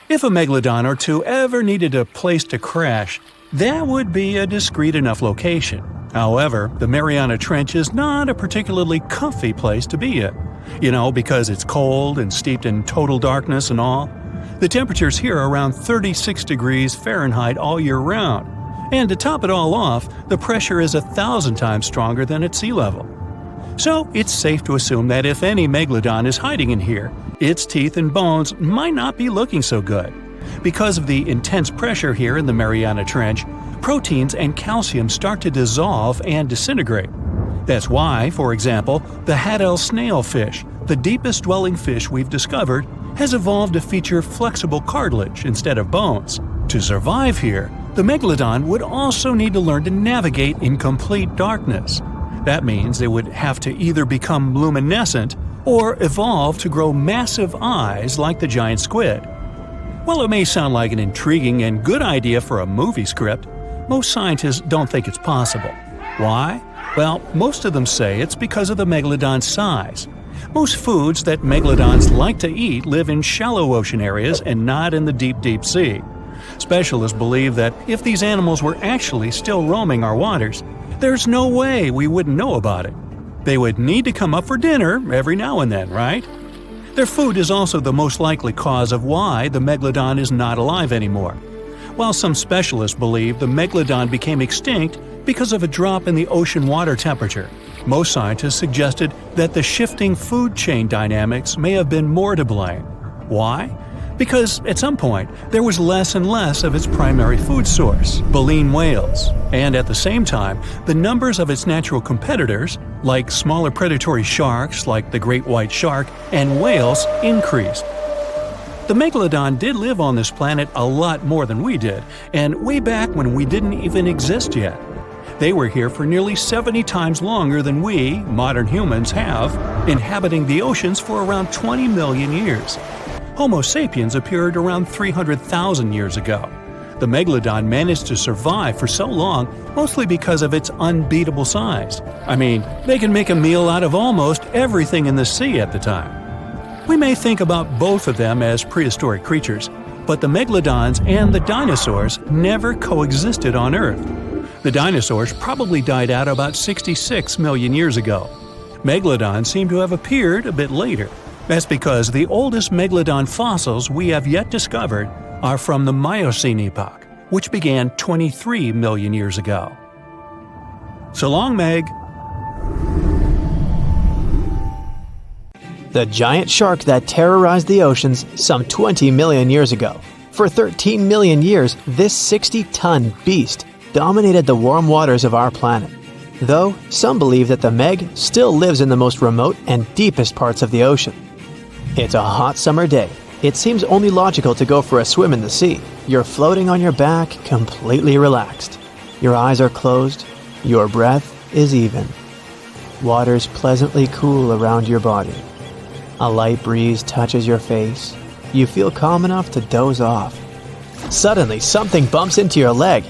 If a Megalodon or two ever needed a place to crash, that would be a discreet enough location. However, the Mariana Trench is not a particularly comfy place to be in. Because it's cold and steeped in total darkness and all. The temperatures here are around 36 degrees Fahrenheit all year round. And to top it all off, the pressure is 1,000 times stronger than at sea level. So it's safe to assume that if any Megalodon is hiding in here, its teeth and bones might not be looking so good. Because of the intense pressure here in the Mariana Trench, proteins and calcium start to dissolve and disintegrate. That's why, for example, the Haddell snailfish, the deepest dwelling fish we've discovered, has evolved to feature flexible cartilage instead of bones. To survive here, the Megalodon would also need to learn to navigate in complete darkness. That means it would have to either become luminescent or evolve to grow massive eyes like the giant squid. While it may sound like an intriguing and good idea for a movie script, most scientists don't think it's possible. Why? Well, most of them say it's because of the Megalodon's size. Most foods that Megalodons like to eat live in shallow ocean areas and not in the deep, deep sea. Specialists believe that if these animals were actually still roaming our waters, there's no way we wouldn't know about it. They would need to come up for dinner every now and then, right? Their food is also the most likely cause of why the Megalodon is not alive anymore. While some specialists believe the Megalodon became extinct because of a drop in the ocean water temperature, most scientists suggested that the shifting food chain dynamics may have been more to blame. Why? Because at some point, there was less and less of its primary food source, baleen whales, and at the same time, the numbers of its natural competitors, like smaller predatory sharks like the great white shark and whales, increased. The Megalodon did live on this planet a lot more than we did, and way back when we didn't even exist yet. They were here for nearly 70 times longer than we, modern humans, have, inhabiting the oceans for around 20 million years. Homo sapiens appeared around 300,000 years ago. The Megalodon managed to survive for so long mostly because of its unbeatable size. I mean, they can make a meal out of almost everything in the sea at the time. We may think about both of them as prehistoric creatures, but the Megalodons and the dinosaurs never coexisted on Earth. The dinosaurs probably died out about 66 million years ago. Megalodons seem to have appeared a bit later. That's because the oldest Megalodon fossils we have yet discovered are from the Miocene epoch, which began 23 million years ago. So long, Meg. The giant shark that terrorized the oceans some 20 million years ago. For 13 million years, this 60-ton beast dominated the warm waters of our planet. Though, some believe that the Meg still lives in the most remote and deepest parts of the ocean. It's a hot summer day. It seems only logical to go for a swim in the sea. You're floating on your back, completely relaxed. Your eyes are closed. Your breath is even. Water's pleasantly cool around your body. A light breeze touches your face. You feel calm enough to doze off. Suddenly, something bumps into your leg.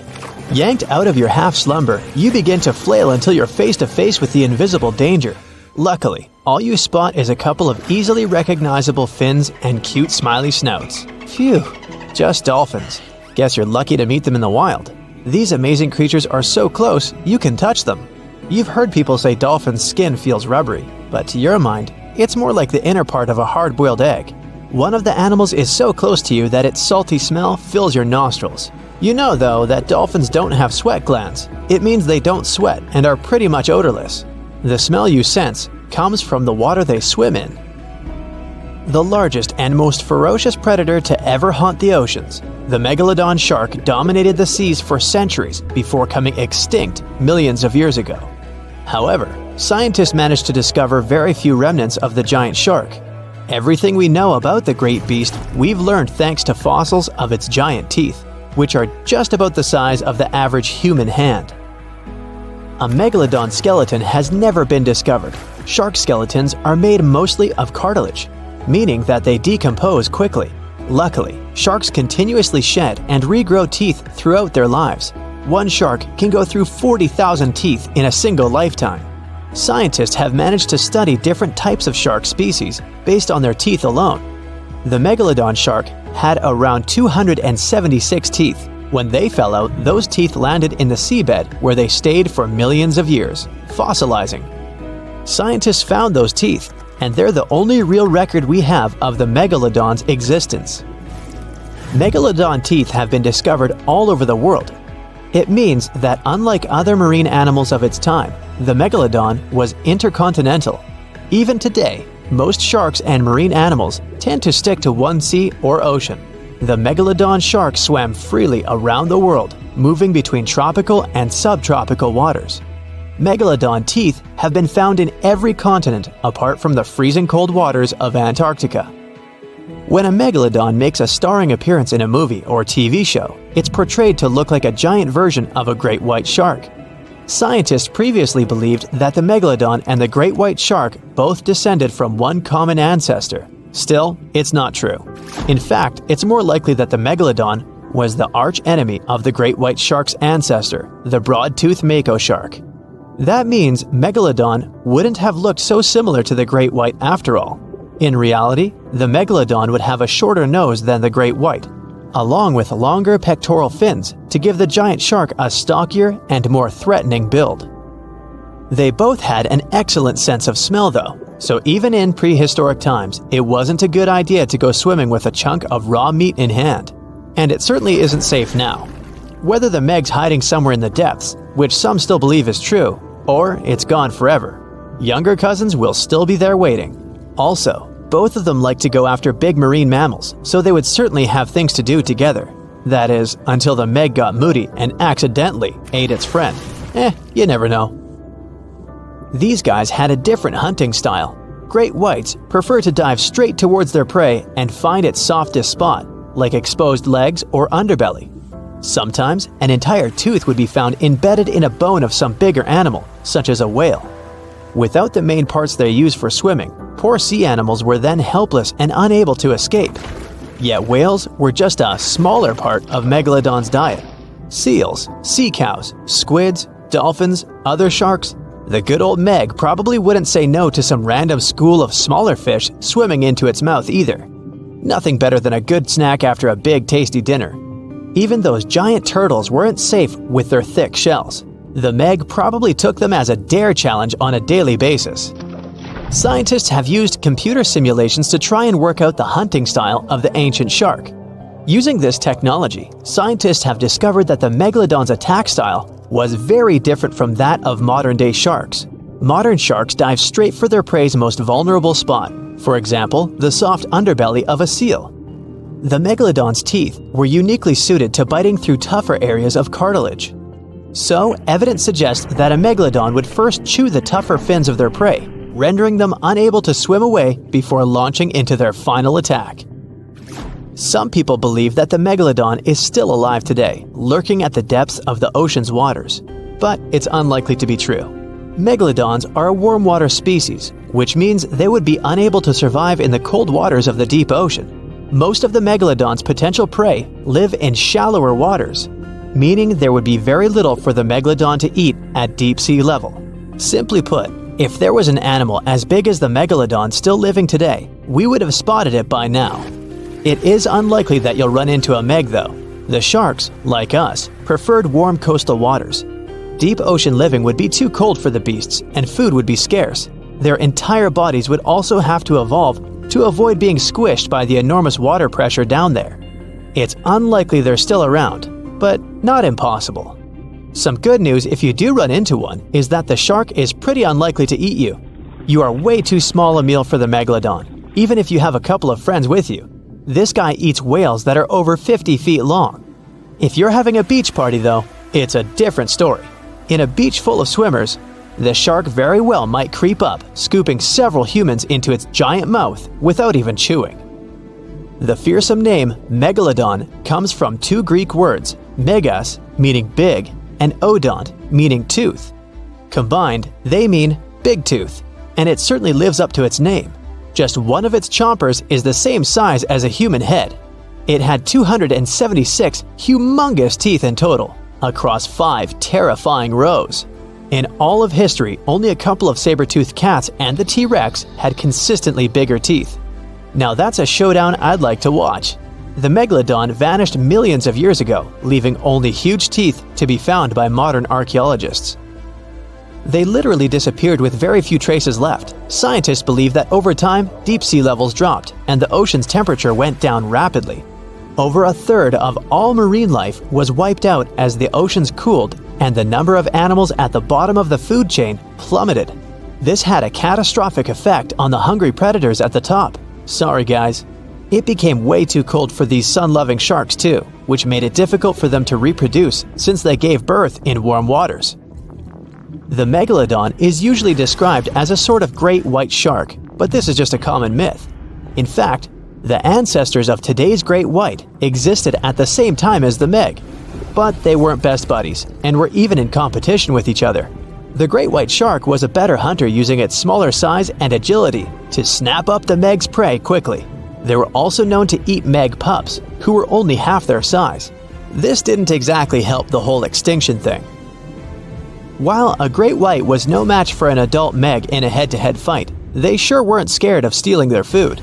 Yanked out of your half-slumber, you begin to flail until you're face to face with the invisible danger. Luckily, all you spot is a couple of easily recognizable fins and cute smiley snouts. Phew, just dolphins. Guess you're lucky to meet them in the wild. These amazing creatures are so close, you can touch them. You've heard people say dolphins' skin feels rubbery, but to your mind, it's more like the inner part of a hard-boiled egg. One of the animals is so close to you that its salty smell fills your nostrils. You know, though, that dolphins don't have sweat glands. It means they don't sweat and are pretty much odorless. The smell you sense comes from the water they swim in. The largest and most ferocious predator to ever haunt the oceans, the Megalodon shark dominated the seas for centuries before coming extinct millions of years ago. However, scientists managed to discover very few remnants of the giant shark. Everything we know about the great beast, we've learned thanks to fossils of its giant teeth, which are just about the size of the average human hand. A megalodon skeleton has never been discovered. Shark skeletons are made mostly of cartilage, meaning that they decompose quickly. Luckily, sharks continuously shed and regrow teeth throughout their lives. One shark can go through 40,000 teeth in a single lifetime. Scientists have managed to study different types of shark species based on their teeth alone. The megalodon shark had around 276 teeth. When they fell out, those teeth landed in the seabed where they stayed for millions of years, fossilizing. Scientists found those teeth, and they're the only real record we have of the megalodon's existence. Megalodon teeth have been discovered all over the world. It means that unlike other marine animals of its time, the megalodon was intercontinental. Even today, most sharks and marine animals tend to stick to one sea or ocean. The megalodon shark swam freely around the world, moving between tropical and subtropical waters. Megalodon teeth have been found in every continent apart from the freezing cold waters of Antarctica. When a megalodon makes a starring appearance in a movie or TV show, it's portrayed to look like a giant version of a great white shark. Scientists previously believed that the megalodon and the great white shark both descended from one common ancestor. Still, it's not true. In fact, it's more likely that the megalodon was the arch-enemy of the great white shark's ancestor, the broad-toothed mako shark. That means Megalodon wouldn't have looked so similar to the great white after all. In reality, the Megalodon would have a shorter nose than the great white, along with longer pectoral fins to give the giant shark a stockier and more threatening build. They both had an excellent sense of smell though, so even in prehistoric times, it wasn't a good idea to go swimming with a chunk of raw meat in hand. And it certainly isn't safe now. Whether the Meg's hiding somewhere in the depths, which some still believe is true, or it's gone forever, younger cousins will still be there waiting. Also, both of them like to go after big marine mammals, so they would certainly have things to do together. That is, until the Meg got moody and accidentally ate its friend. You never know. These guys had a different hunting style. Great whites prefer to dive straight towards their prey and find its softest spot, like exposed legs or underbelly. Sometimes, an entire tooth would be found embedded in a bone of some bigger animal, such as a whale. Without the main parts they use for swimming, poor sea animals were then helpless and unable to escape. Yet whales were just a smaller part of Megalodon's diet. Seals, sea cows, squids, dolphins, other sharks. The good old Meg probably wouldn't say no to some random school of smaller fish swimming into its mouth either. Nothing better than a good snack after a big tasty dinner. Even those giant turtles weren't safe with their thick shells. The Meg probably took them as a dare challenge on a daily basis. Scientists have used computer simulations to try and work out the hunting style of the ancient shark. Using this technology, scientists have discovered that the Megalodon's attack style was very different from that of modern-day sharks. Modern sharks dive straight for their prey's most vulnerable spot, for example, the soft underbelly of a seal. The Megalodon's teeth were uniquely suited to biting through tougher areas of cartilage. So, evidence suggests that a Megalodon would first chew the tougher fins of their prey, rendering them unable to swim away before launching into their final attack. Some people believe that the Megalodon is still alive today, lurking at the depths of the ocean's waters. But it's unlikely to be true. Megalodons are a warm water species, which means they would be unable to survive in the cold waters of the deep ocean. Most of the Megalodon's potential prey live in shallower waters, meaning there would be very little for the Megalodon to eat at deep sea level. Simply put, if there was an animal as big as the Megalodon still living today, we would have spotted it by now. It is unlikely that you'll run into a Meg though. The sharks, like us, preferred warm coastal waters. Deep ocean living would be too cold for the beasts, and food would be scarce. Their entire bodies would also have to evolve to avoid being squished by the enormous water pressure down there. It's unlikely they're still around, but not impossible. Some good news if you do run into one is that the shark is pretty unlikely to eat you. You are way too small a meal for the Megalodon, even if you have a couple of friends with you. This guy eats whales that are over 50 feet long. If you're having a beach party though, it's a different story. In a beach full of swimmers, The shark very well might creep up, scooping several humans into its giant mouth without even chewing. The fearsome name Megalodon comes from two Greek words, megas, meaning big, and odont, meaning tooth. Combined, they mean big tooth, and it certainly lives up to its name. Just one of its chompers is the same size as a human head. It had 276 humongous teeth in total, across 5 terrifying rows. In all of history, only a couple of saber-toothed cats and the T-Rex had consistently bigger teeth. Now that's a showdown I'd like to watch. The Megalodon vanished millions of years ago, leaving only huge teeth to be found by modern archaeologists. They literally disappeared with very few traces left. Scientists believe that over time, deep sea levels dropped and the ocean's temperature went down rapidly. Over a third of all marine life was wiped out as the oceans cooled and the number of animals at the bottom of the food chain plummeted. This had a catastrophic effect on the hungry predators at the top. Sorry guys. It became way too cold for these sun-loving sharks too, which made it difficult for them to reproduce since they gave birth in warm waters. The Megalodon is usually described as a sort of great white shark, but this is just a common myth. In fact, the ancestors of today's great white existed at the same time as the Meg, but they weren't best buddies and were even in competition with each other. The great white shark was a better hunter using its smaller size and agility to snap up the Meg's prey quickly. They were also known to eat Meg pups, who were only half their size. This didn't exactly help the whole extinction thing. While a great white was no match for an adult Meg in a head-to-head fight, they sure weren't scared of stealing their food.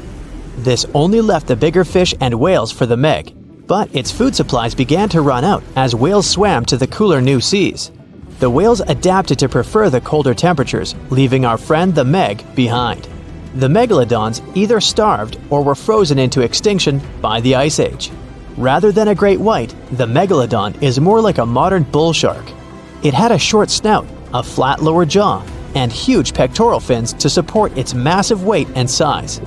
This only left the bigger fish and whales for the Meg, but its food supplies began to run out as whales swam to the cooler new seas. The whales adapted to prefer the colder temperatures, leaving our friend the Meg behind. The Megalodons either starved or were frozen into extinction by the Ice Age. Rather than a great white, the Megalodon is more like a modern bull shark. It had a short snout, a flat lower jaw, and huge pectoral fins to support its massive weight and size.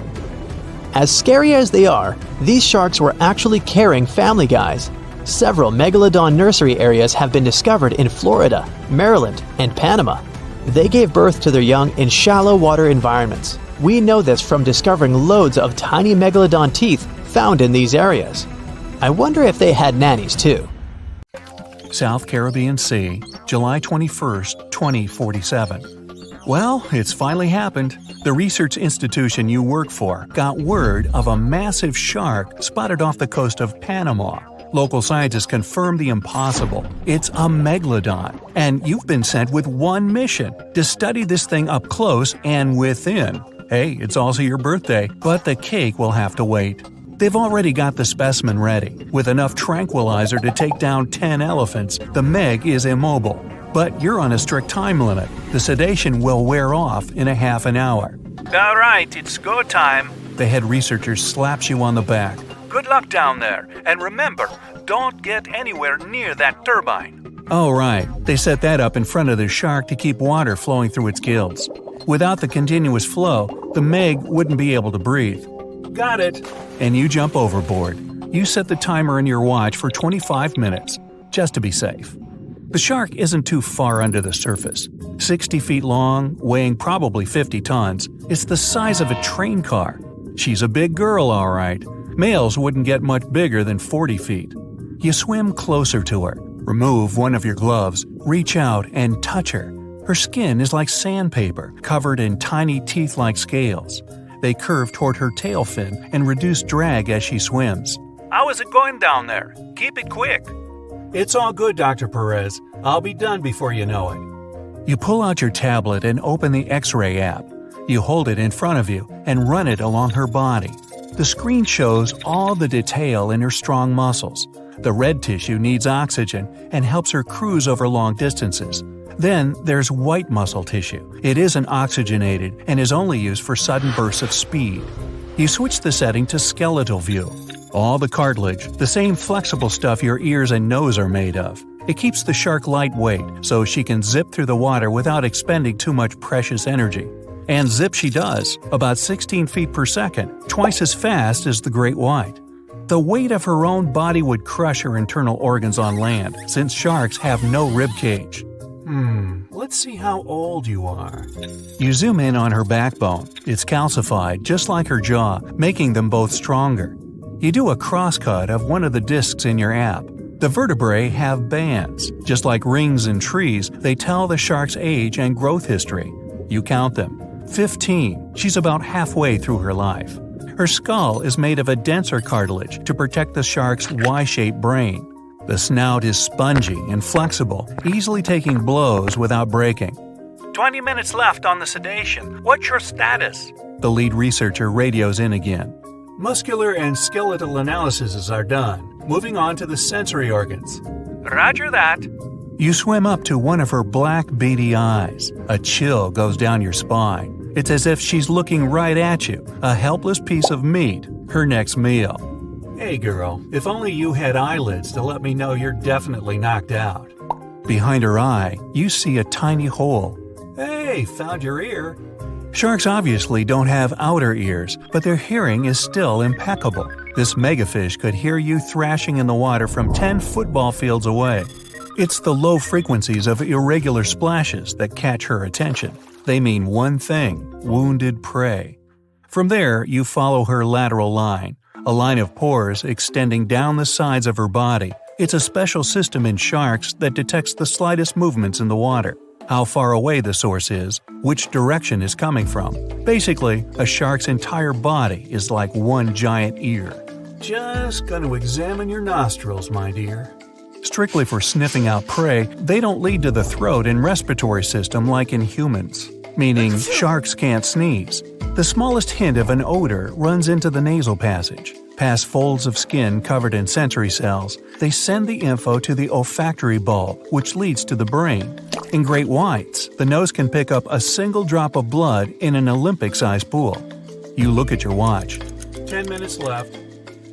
As scary as they are, these sharks were actually caring family guys. Several Megalodon nursery areas have been discovered in Florida, Maryland, and Panama. They gave birth to their young in shallow water environments. We know this from discovering loads of tiny Megalodon teeth found in these areas. I wonder if they had nannies too. South Caribbean Sea, July 21st, 2047. Well, it's finally happened. The research institution you work for got word of a massive shark spotted off the coast of Panama. Local scientists confirmed the impossible. It's a megalodon, and you've been sent with one mission to study this thing up close and within. Hey, it's also your birthday, but the cake will have to wait. They've already got the specimen ready. With enough tranquilizer to take down 10 elephants, the Meg is immobile. But you're on a strict time limit. The sedation will wear off in a half an hour. All right, it's go time. The head researcher slaps you on the back. Good luck down there, and remember, don't get anywhere near that turbine. Oh right, they set that up in front of the shark to keep water flowing through its gills. Without the continuous flow, the Meg wouldn't be able to breathe. Got it. And you jump overboard. You set the timer in your watch for 25 minutes, just to be safe. The shark isn't too far under the surface. 60 feet long, weighing probably 50 tons, it's the size of a train car. She's a big girl, all right. Males wouldn't get much bigger than 40 feet. You swim closer to her, remove one of your gloves, reach out and touch her. Her skin is like sandpaper, covered in tiny teeth-like scales. They curve toward her tail fin and reduce drag as she swims. How is it going down there? Keep it quick. It's all good, Dr. Perez. I'll be done before you know it. You pull out your tablet and open the X-ray app. You hold it in front of you and run it along her body. The screen shows all the detail in her strong muscles. The red tissue needs oxygen and helps her cruise over long distances. Then there's white muscle tissue. It isn't oxygenated and is only used for sudden bursts of speed. You switch the setting to skeletal view. All the cartilage, the same flexible stuff your ears and nose are made of. It keeps the shark lightweight so she can zip through the water without expending too much precious energy. And zip she does, about 16 feet per second, twice as fast as the great white. The weight of her own body would crush her internal organs on land, since sharks have no rib cage. Let's Let's see how old you are. You zoom in on her backbone. It's calcified, just like her jaw, making them both stronger. You do a crosscut of one of the discs in your app. The vertebrae have bands. Just like rings in trees, they tell the shark's age and growth history. You count them. 15. She's about halfway through her life. Her skull is made of a denser cartilage to protect the shark's Y-shaped brain. The snout is spongy and flexible, easily taking blows without breaking. 20 minutes left on the sedation. What's your status? The lead researcher radios in again. Muscular and skeletal analyses are done. Moving on to the sensory organs. Roger that. You swim up to one of her black, beady eyes. A chill goes down your spine. It's as if she's looking right at you, a helpless piece of meat, her next meal. Hey girl, if only you had eyelids to let me know you're definitely knocked out. Behind her eye, you see a tiny hole. Hey, found your ear. Sharks obviously don't have outer ears, but their hearing is still impeccable. This megafish could hear you thrashing in the water from 10 football fields away. It's the low frequencies of irregular splashes that catch her attention. They mean one thing: wounded prey. From there, you follow her lateral line, a line of pores extending down the sides of her body. It's a special system in sharks that detects the slightest movements in the water, how far away the source is, which direction is coming from. Basically, a shark's entire body is like one giant ear. Just gonna examine your nostrils, my dear. Strictly for sniffing out prey, they don't lead to the throat and respiratory system like in humans, meaning sharks can't sneeze. The smallest hint of an odor runs into the nasal passage. Past folds of skin covered in sensory cells, they send the info to the olfactory bulb, which leads to the brain. In great whites, the nose can pick up a single drop of blood in an Olympic-sized pool. You look at your watch. 10 minutes left.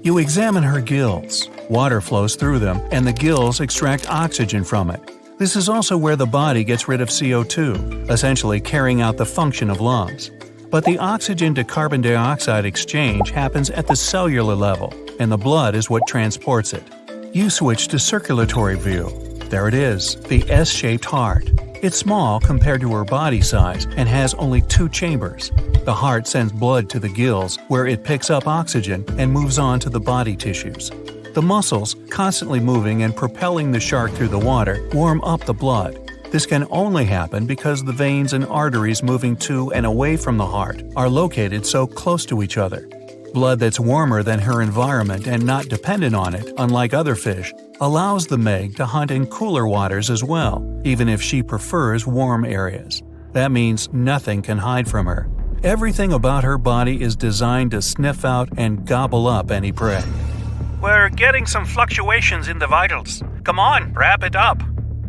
You examine her gills. Water flows through them, and the gills extract oxygen from it. This is also where the body gets rid of CO2, essentially carrying out the function of lungs. But the oxygen to carbon dioxide exchange happens at the cellular level, and the blood is what transports it. You switch to circulatory view. There it is, the S-shaped heart. It's small compared to her body size and has only 2 chambers. The heart sends blood to the gills, where it picks up oxygen and moves on to the body tissues. The muscles, constantly moving and propelling the shark through the water, warm up the blood. This can only happen because the veins and arteries moving to and away from the heart are located so close to each other. Blood that's warmer than her environment and not dependent on it, unlike other fish, allows the Meg to hunt in cooler waters as well, even if she prefers warm areas. That means nothing can hide from her. Everything about her body is designed to sniff out and gobble up any prey. We're getting some fluctuations in the vitals. Come on, wrap it up.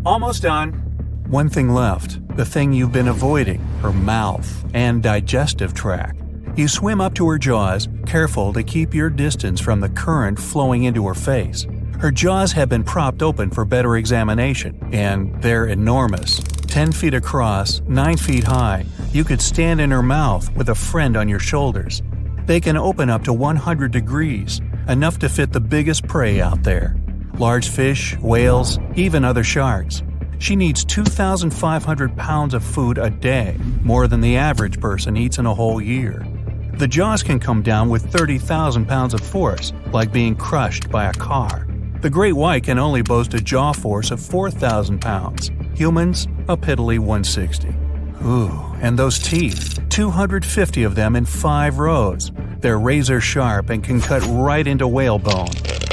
Almost done. One thing left, the thing you've been avoiding, her mouth and digestive tract. You swim up to her jaws, careful to keep your distance from the current flowing into her face. Her jaws have been propped open for better examination, and they're enormous. 10 feet across, 9 feet high, you could stand in her mouth with a friend on your shoulders. They can open up to 100 degrees, enough to fit the biggest prey out there. Large fish, whales, even other sharks. She needs 2,500 pounds of food a day, more than the average person eats in a whole year. The jaws can come down with 30,000 pounds of force, like being crushed by a car. The great white can only boast a jaw force of 4,000 pounds. Humans, a piddly 160. Ooh, and those teeth, 250 of them in 5 rows. They're razor sharp and can cut right into whale bone.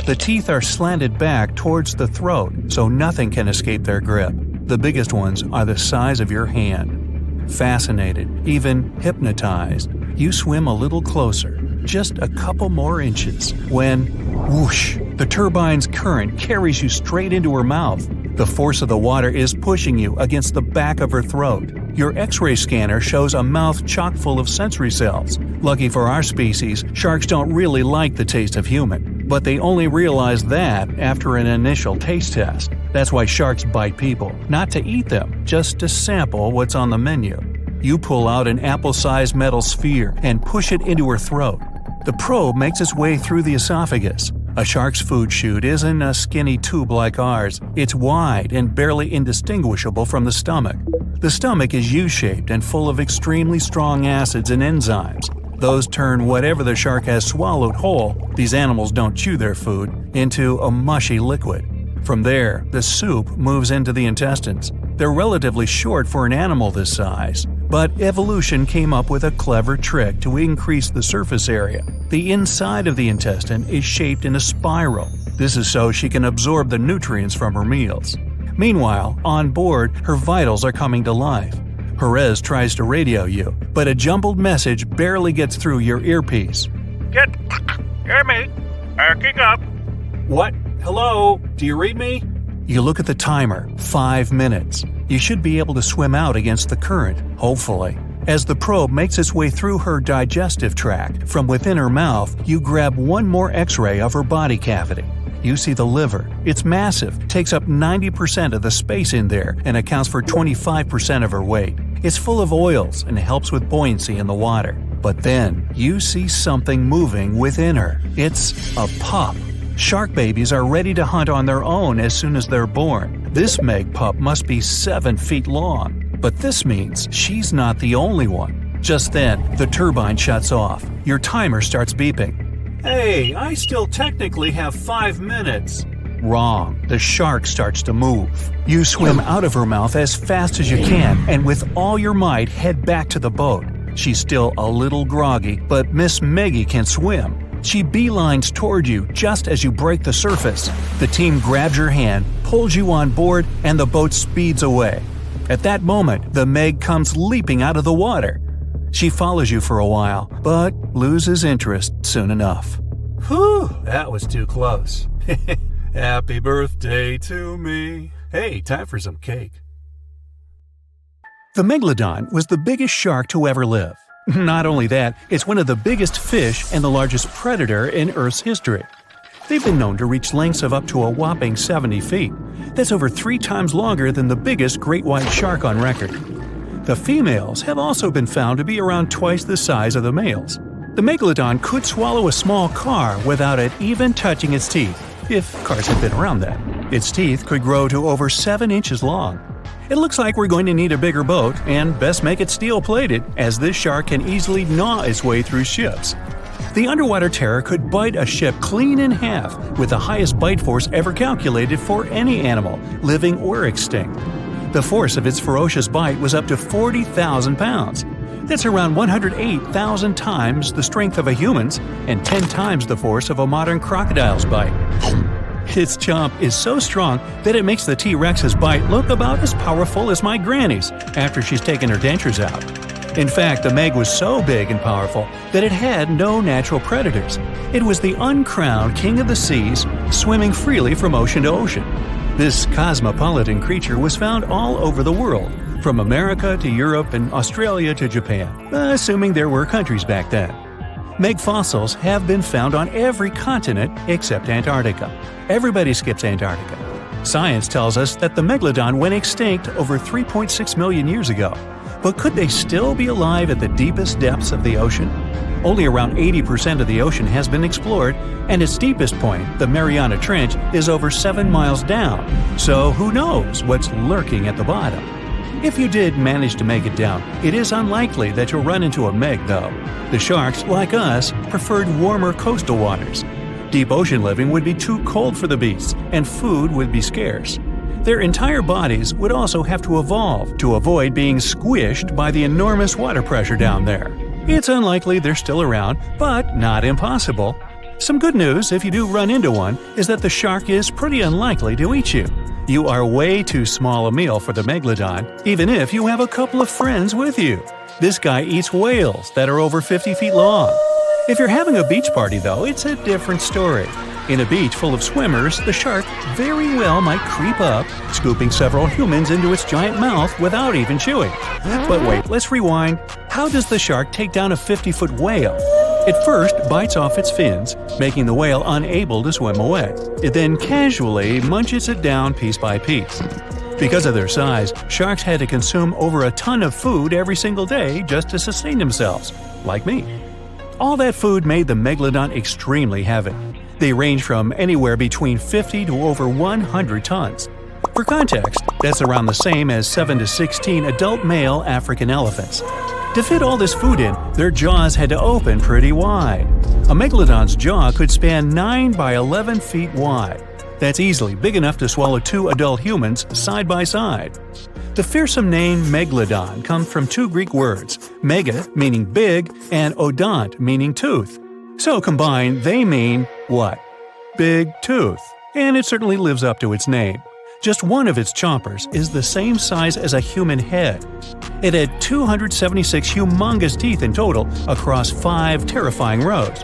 The teeth are slanted back towards the throat, so nothing can escape their grip. The biggest ones are the size of your hand. Fascinated, even hypnotized, you swim a little closer, just a couple more inches, when, whoosh, the turbine's current carries you straight into her mouth. The force of the water is pushing you against the back of her throat. Your X-ray scanner shows a mouth chock full of sensory cells. Lucky for our species, sharks don't really like the taste of human, but they only realize that after an initial taste test. That's why sharks bite people, not to eat them, just to sample what's on the menu. You pull out an apple-sized metal sphere and push it into her throat. The probe makes its way through the esophagus. A shark's food chute isn't a skinny tube like ours. It's wide and barely indistinguishable from the stomach. The stomach is U-shaped and full of extremely strong acids and enzymes. Those turn whatever the shark has swallowed whole, these animals don't chew their food, into a mushy liquid. From there, the soup moves into the intestines. They're relatively short for an animal this size, but evolution came up with a clever trick to increase the surface area. The inside of the intestine is shaped in a spiral. This is so she can absorb the nutrients from her meals. Meanwhile, on board, her vitals are coming to life. Perez tries to radio you, but a jumbled message barely gets through your earpiece. Hear me? Arcing up. What? Hello? Do you read me? You look at the timer. 5 minutes. You should be able to swim out against the current, hopefully. As the probe makes its way through her digestive tract, from within her mouth, you grab one more X-ray of her body cavity. You see the liver. It's massive, takes up 90% of the space in there, and accounts for 25% of her weight. It's full of oils and helps with buoyancy in the water. But then, you see something moving within her. It's a pup. Shark babies are ready to hunt on their own as soon as they're born. This Meg pup must be 7 feet long. But this means she's not the only one. Just then, the turbine shuts off. Your timer starts beeping. Hey, I still technically have 5 minutes. Wrong. The shark starts to move. You swim out of her mouth as fast as you can and with all your might head back to the boat. She's still a little groggy, but Miss Meggie can swim. She beelines toward you just as you break the surface. The team grabs your hand, pulls you on board, and the boat speeds away. At that moment, the Meg comes leaping out of the water. She follows you for a while, but loses interest soon enough. Whew, that was too close. Happy birthday to me. Hey, time for some cake. The Megalodon was the biggest shark to ever live. Not only that, it's one of the biggest fish and the largest predator in Earth's history. They've been known to reach lengths of up to a whopping 70 feet. That's over 3 times longer than the biggest great white shark on record. The females have also been found to be around twice the size of the males. The Megalodon could swallow a small car without it even touching its teeth, if cars had been around then. Its teeth could grow to over 7 inches long. It looks like we're going to need a bigger boat, and best make it steel-plated, as this shark can easily gnaw its way through ships. The underwater terror could bite a ship clean in half, with the highest bite force ever calculated for any animal, living or extinct. The force of its ferocious bite was up to 40,000 pounds. That's around 108,000 times the strength of a human's and 10 times the force of a modern crocodile's bite. Its chomp is so strong that it makes the T-Rex's bite look about as powerful as my granny's after she's taken her dentures out. In fact, the Meg was so big and powerful that it had no natural predators. It was the uncrowned king of the seas, swimming freely from ocean to ocean. This cosmopolitan creature was found all over the world, from America to Europe and Australia to Japan, assuming there were countries back then. Meg fossils have been found on every continent except Antarctica. Everybody skips Antarctica. Science tells us that the Megalodon went extinct over 3.6 million years ago. But could they still be alive at the deepest depths of the ocean? Only around 80% of the ocean has been explored, and its deepest point, the Mariana Trench, is over 7 miles down. So who knows what's lurking at the bottom? If you did manage to make it down, it is unlikely that you'll run into a Meg, though. The sharks, like us, preferred warmer coastal waters. Deep ocean living would be too cold for the beasts, and food would be scarce. Their entire bodies would also have to evolve to avoid being squished by the enormous water pressure down there. It's unlikely they're still around, but not impossible. Some good news, if you do run into one, is that the shark is pretty unlikely to eat you. You are way too small a meal for the Megalodon, even if you have a couple of friends with you. This guy eats whales that are over 50 feet long. If you're having a beach party, though, it's a different story. In a beach full of swimmers, the shark very well might creep up, scooping several humans into its giant mouth without even chewing. But wait, let's rewind. How does the shark take down a 50-foot whale? It first bites off its fins, making the whale unable to swim away. It then casually munches it down piece by piece. Because of their size, sharks had to consume over a ton of food every single day just to sustain themselves, like me. All that food made the Megalodon extremely heavy. They range from anywhere between 50 to over 100 tons. For context, that's around the same as 7 to 16 adult male African elephants. To fit all this food in, their jaws had to open pretty wide. A megalodon's jaw could span 9 by 11 feet wide. That's easily big enough to swallow 2 adult humans side by side. The fearsome name Megalodon comes from 2 Greek words, mega meaning big and odont meaning tooth. So combined, they mean what? Big tooth. And it certainly lives up to its name. Just one of its chompers is the same size as a human head. It had 276 humongous teeth in total across 5 terrifying rows.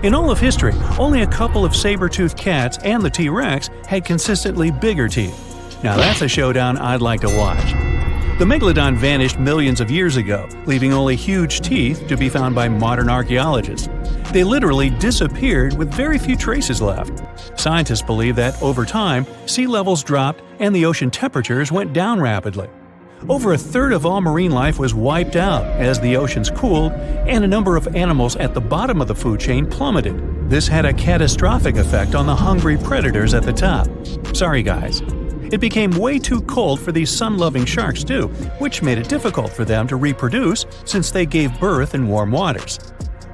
In all of history, only a couple of saber-toothed cats and the T-Rex had consistently bigger teeth. Now that's a showdown I'd like to watch. The Megalodon vanished millions of years ago, leaving only huge teeth to be found by modern archaeologists. They literally disappeared with very few traces left. Scientists believe that over time, sea levels dropped and the ocean temperatures went down rapidly. Over a third of all marine life was wiped out as the oceans cooled and a number of animals at the bottom of the food chain plummeted. This had a catastrophic effect on the hungry predators at the top. Sorry guys. It became way too cold for these sun-loving sharks too, which made it difficult for them to reproduce since they gave birth in warm waters.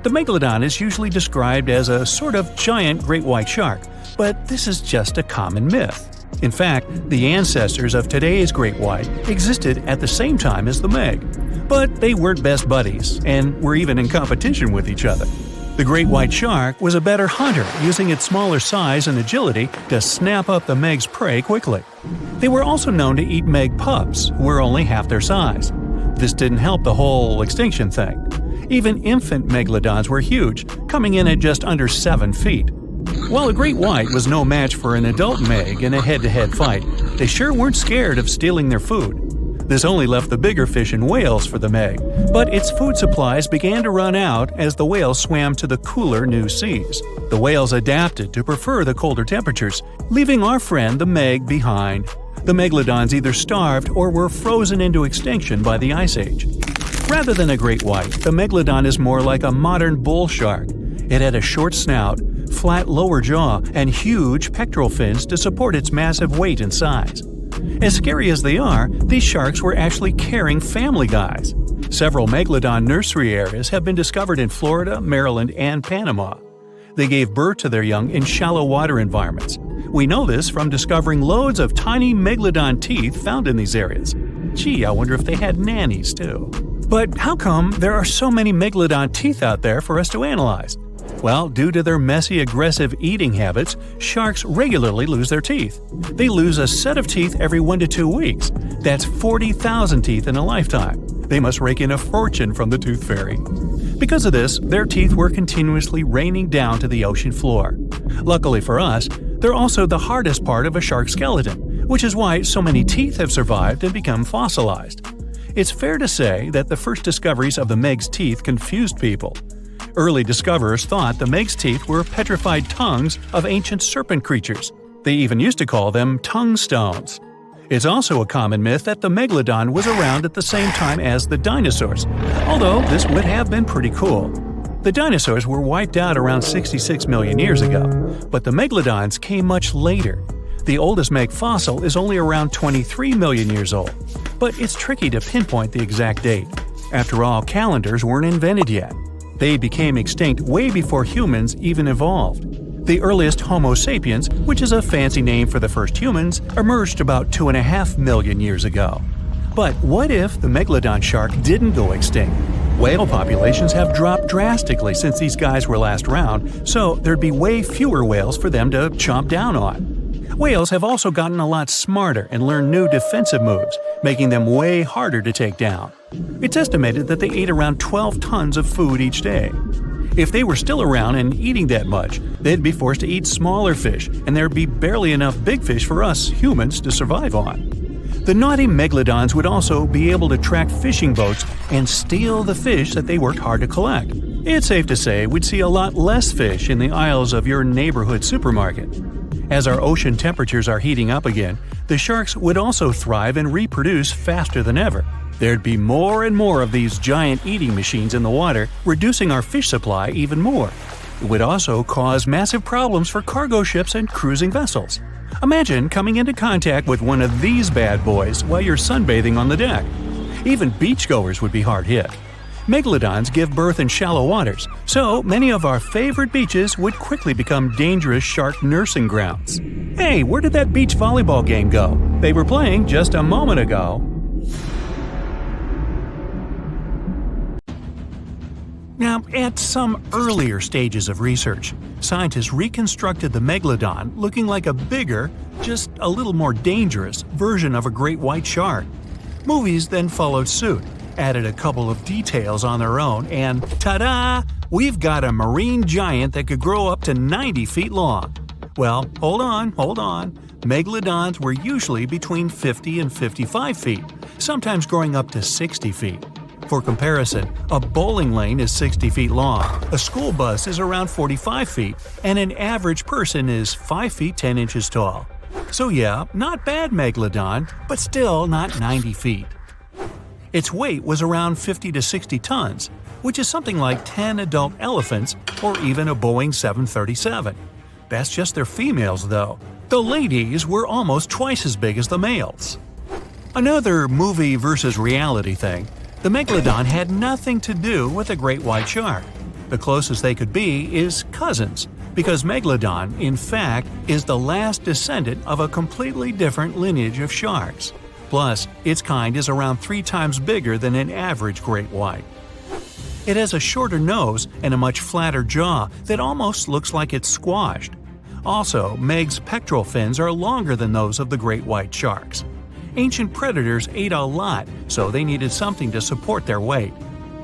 The Megalodon is usually described as a sort of giant great white shark, but this is just a common myth. In fact, the ancestors of today's great white existed at the same time as the Meg. But they weren't best buddies, and were even in competition with each other. The great white shark was a better hunter, using its smaller size and agility to snap up the Meg's prey quickly. They were also known to eat Meg pups, who were only half their size. This didn't help the whole extinction thing. Even infant megalodons were huge, coming in at just under 7 feet. While a great white was no match for an adult Meg in a head-to-head fight, they sure weren't scared of stealing their food. This only left the bigger fish and whales for the Meg, but its food supplies began to run out as the whales swam to the cooler new seas. The whales adapted to prefer the colder temperatures, leaving our friend the Meg behind. The megalodons either starved or were frozen into extinction by the Ice Age. Rather than a great white, the megalodon is more like a modern bull shark. It had a short snout, flat lower jaw, and huge pectoral fins to support its massive weight and size. As scary as they are, these sharks were actually caring family guys. Several megalodon nursery areas have been discovered in Florida, Maryland, and Panama. They gave birth to their young in shallow water environments. We know this from discovering loads of tiny megalodon teeth found in these areas. Gee, I wonder if they had nannies too. But how come there are so many megalodon teeth out there for us to analyze? Well, due to their messy, aggressive eating habits, sharks regularly lose their teeth. They lose a set of teeth every 1 to 2 weeks. That's 40,000 teeth in a lifetime. They must rake in a fortune from the tooth fairy. Because of this, their teeth were continuously raining down to the ocean floor. Luckily for us, they're also the hardest part of a shark's skeleton, which is why so many teeth have survived and become fossilized. It's fair to say that the first discoveries of the Meg's teeth confused people. Early discoverers thought the Meg's teeth were petrified tongues of ancient serpent creatures. They even used to call them tongue stones. It's also a common myth that the Megalodon was around at the same time as the dinosaurs, although this would have been pretty cool. The dinosaurs were wiped out around 66 million years ago, but the Megalodons came much later. The oldest Meg fossil is only around 23 million years old, but it's tricky to pinpoint the exact date. After all, calendars weren't invented yet. They became extinct way before humans even evolved. The earliest Homo sapiens, which is a fancy name for the first humans, emerged about 2.5 million years ago. But what if the Megalodon shark didn't go extinct? Whale populations have dropped drastically since these guys were last around, so there'd be way fewer whales for them to chomp down on. Whales have also gotten a lot smarter and learned new defensive moves, making them way harder to take down. It's estimated that they ate around 12 tons of food each day. If they were still around and eating that much, they'd be forced to eat smaller fish, and there'd be barely enough big fish for us humans to survive on. The naughty megalodons would also be able to track fishing boats and steal the fish that they worked hard to collect. It's safe to say we'd see a lot less fish in the aisles of your neighborhood supermarket. As our ocean temperatures are heating up again, the sharks would also thrive and reproduce faster than ever. There'd be more and more of these giant eating machines in the water, reducing our fish supply even more. It would also cause massive problems for cargo ships and cruising vessels. Imagine coming into contact with one of these bad boys while you're sunbathing on the deck. Even beachgoers would be hard hit. Megalodons give birth in shallow waters, so many of our favorite beaches would quickly become dangerous shark nursing grounds. Hey, where did that beach volleyball game go? They were playing just a moment ago. Now, at some earlier stages of research, scientists reconstructed the Megalodon looking like a bigger, just a little more dangerous, version of a great white shark. Movies then followed suit, added a couple of details on their own, and ta-da! We've got a marine giant that could grow up to 90 feet long. Well, hold on. Megalodons were usually between 50 and 55 feet, sometimes growing up to 60 feet. For comparison, a bowling lane is 60 feet long, a school bus is around 45 feet, and an average person is 5 feet 10 inches tall. So yeah, not bad Megalodon, but still not 90 feet. Its weight was around 50 to 60 tons, which is something like 10 adult elephants or even a Boeing 737. That's just their females though. The ladies were almost twice as big as the males. Another movie versus reality thing. The Megalodon had nothing to do with a great white shark. The closest they could be is cousins, because Megalodon, in fact, is the last descendant of a completely different lineage of sharks. Plus, its kind is around 3 times bigger than an average great white. It has a shorter nose and a much flatter jaw that almost looks like it's squashed. Also, Meg's pectoral fins are longer than those of the great white sharks. Ancient predators ate a lot, so they needed something to support their weight.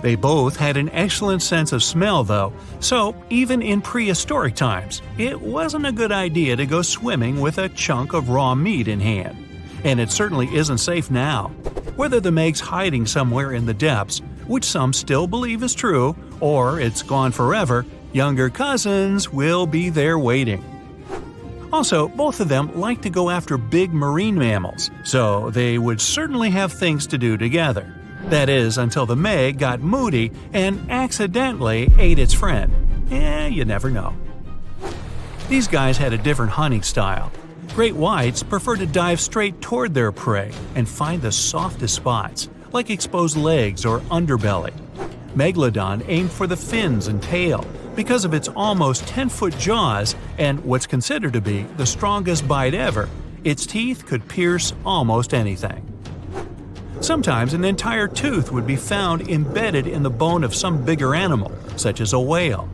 They both had an excellent sense of smell, though, so even in prehistoric times, it wasn't a good idea to go swimming with a chunk of raw meat in hand. And it certainly isn't safe now. Whether the Meg's hiding somewhere in the depths, which some still believe is true, or it's gone forever, younger cousins will be there waiting. Also, both of them like to go after big marine mammals, so they would certainly have things to do together. That is, until the Meg got moody and accidentally ate its friend. You never know. These guys had a different hunting style. Great whites prefer to dive straight toward their prey and find the softest spots, like exposed legs or underbelly. Megalodon aimed for the fins and tail because of its almost 10-foot jaws and what's considered to be the strongest bite ever. Its teeth could pierce almost anything. Sometimes an entire tooth would be found embedded in the bone of some bigger animal, such as a whale.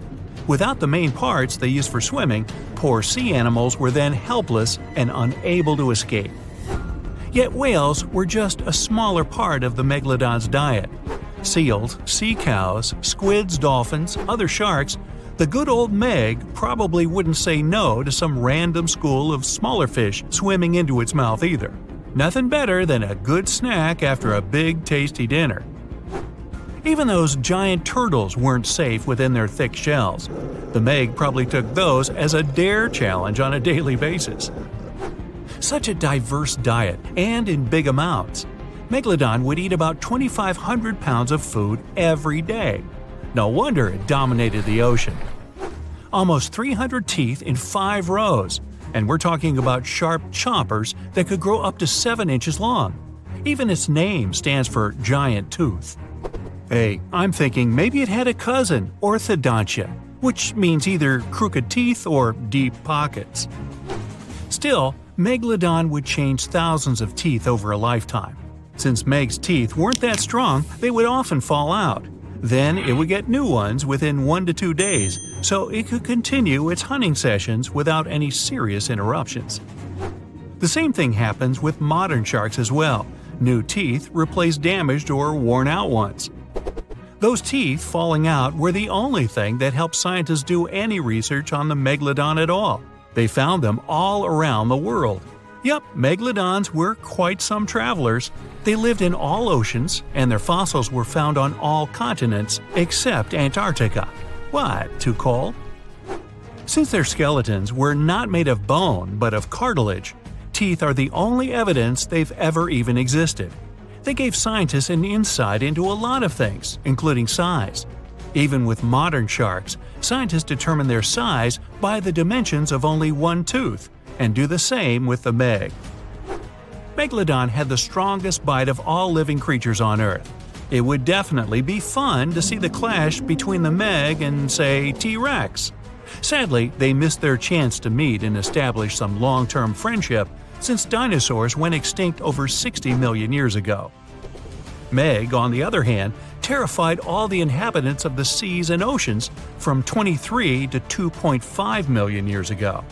Without the main parts they use for swimming, poor sea animals were then helpless and unable to escape. Yet whales were just a smaller part of the Megalodon's diet. Seals, sea cows, squids, dolphins, other sharks, the good old Meg probably wouldn't say no to some random school of smaller fish swimming into its mouth either. Nothing better than a good snack after a big tasty dinner. Even those giant turtles weren't safe within their thick shells. The Meg probably took those as a dare challenge on a daily basis. Such a diverse diet, and in big amounts. Megalodon would eat about 2,500 pounds of food every day. No wonder it dominated the ocean. Almost 300 teeth in 5 rows, and we're talking about sharp chompers that could grow up to 7 inches long. Even its name stands for giant tooth. Hey, I'm thinking maybe it had a cousin, orthodontia, which means either crooked teeth or deep pockets. Still, Megalodon would change thousands of teeth over a lifetime. Since Meg's teeth weren't that strong, they would often fall out. Then it would get new ones within 1 to 2 days, so it could continue its hunting sessions without any serious interruptions. The same thing happens with modern sharks as well. New teeth replace damaged or worn out ones. Those teeth falling out were the only thing that helped scientists do any research on the Megalodon at all. They found them all around the world. Yep, Megalodons were quite some travelers. They lived in all oceans, and their fossils were found on all continents except Antarctica. What, too cold? Since their skeletons were not made of bone but of cartilage, teeth are the only evidence they've ever even existed. They gave scientists an insight into a lot of things, including size. Even with modern sharks, scientists determine their size by the dimensions of only one tooth, and do the same with the Meg. Megalodon had the strongest bite of all living creatures on Earth. It would definitely be fun to see the clash between the Meg and, say, T-Rex. Sadly, they missed their chance to meet and establish some long-term friendship since dinosaurs went extinct over 60 million years ago. Meg, on the other hand, terrified all the inhabitants of the seas and oceans from 23 to 2.5 million years ago.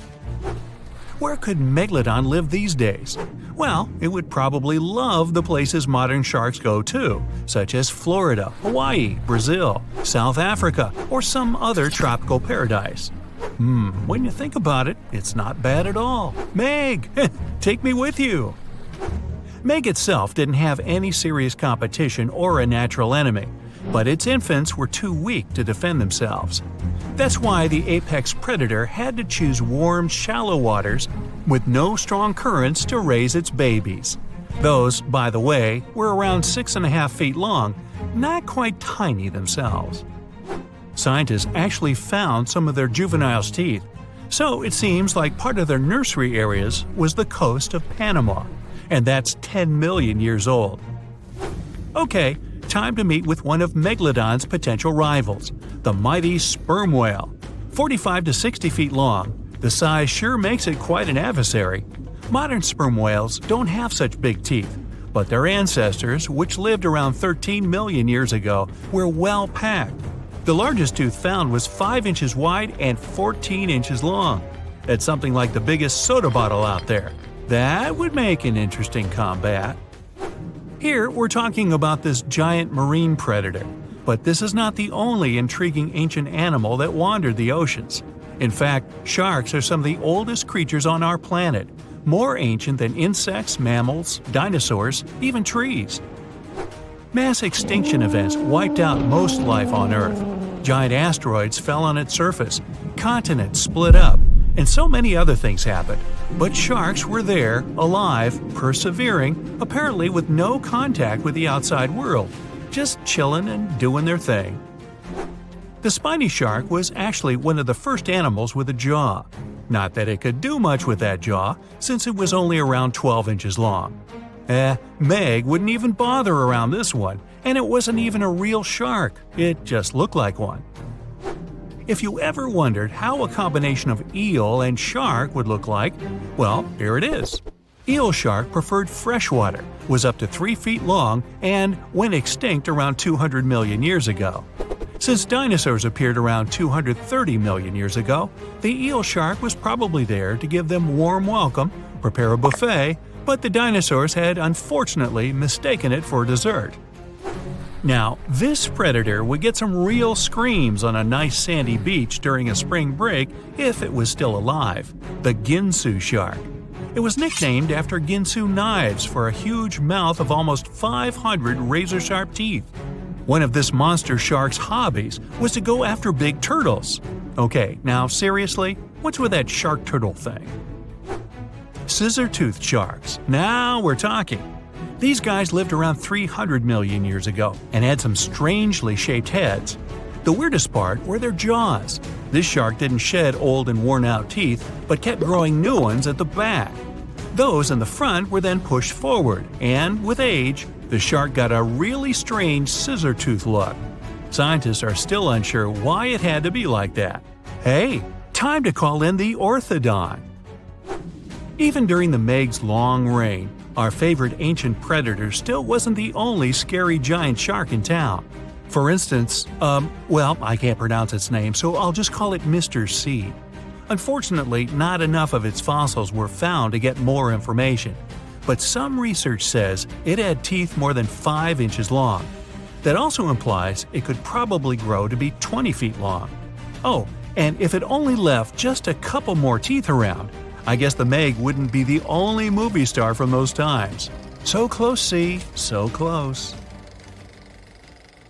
Where could Megalodon live these days? Well, it would probably love the places modern sharks go to, such as Florida, Hawaii, Brazil, South Africa, or some other tropical paradise. When you think about it, it's not bad at all. Meg, take me with you! Meg itself didn't have any serious competition or a natural enemy, but its infants were too weak to defend themselves. That's why the apex predator had to choose warm, shallow waters with no strong currents to raise its babies. Those, by the way, were around 6.5 feet long, not quite tiny themselves. Scientists actually found some of their juveniles' teeth, so it seems like part of their nursery areas was the coast of Panama, and that's 10 million years old. Okay, time to meet with one of Megalodon's potential rivals, the mighty sperm whale. 45 to 60 feet long, the size sure makes it quite an adversary. Modern sperm whales don't have such big teeth, but their ancestors, which lived around 13 million years ago, were well packed. The largest tooth found was 5 inches wide and 14 inches long. That's something like the biggest soda bottle out there. That would make an interesting combat. Here, we're talking about this giant marine predator, but this is not the only intriguing ancient animal that wandered the oceans. In fact, sharks are some of the oldest creatures on our planet, more ancient than insects, mammals, dinosaurs, even trees. Mass extinction events wiped out most life on Earth. Giant asteroids fell on its surface, continents split up, and so many other things happened. But sharks were there, alive, persevering, apparently with no contact with the outside world, just chilling and doing their thing. The spiny shark was actually one of the first animals with a jaw. Not that it could do much with that jaw, since it was only around 12 inches long. Meg wouldn't even bother around this one, and it wasn't even a real shark, it just looked like one. If you ever wondered how a combination of eel and shark would look like, well, here it is. Eel shark preferred freshwater, was up to 3 feet long, and went extinct around 200 million years ago. Since dinosaurs appeared around 230 million years ago, the eel shark was probably there to give them warm welcome, prepare a buffet, but the dinosaurs had unfortunately mistaken it for dessert. Now, this predator would get some real screams on a nice sandy beach during a spring break if it was still alive, the Ginsu shark. It was nicknamed after Ginsu knives for a huge mouth of almost 500 razor-sharp teeth. One of this monster shark's hobbies was to go after big turtles. Okay, now seriously, what's with that shark turtle thing? Scissor-toothed sharks. Now we're talking. These guys lived around 300 million years ago and had some strangely shaped heads. The weirdest part were their jaws. This shark didn't shed old and worn-out teeth, but kept growing new ones at the back. Those in the front were then pushed forward, and with age, the shark got a really strange scissor-tooth look. Scientists are still unsure why it had to be like that. Hey, time to call in the orthodon. Even during the Meg's long reign, our favorite ancient predator still wasn't the only scary giant shark in town. For instance, I can't pronounce its name, so I'll just call it Mr. C. Unfortunately, not enough of its fossils were found to get more information, but some research says it had teeth more than 5 inches long. That also implies it could probably grow to be 20 feet long. Oh, and if it only left just a couple more teeth around, I guess the Meg wouldn't be the only movie star from those times. So close, C, so close.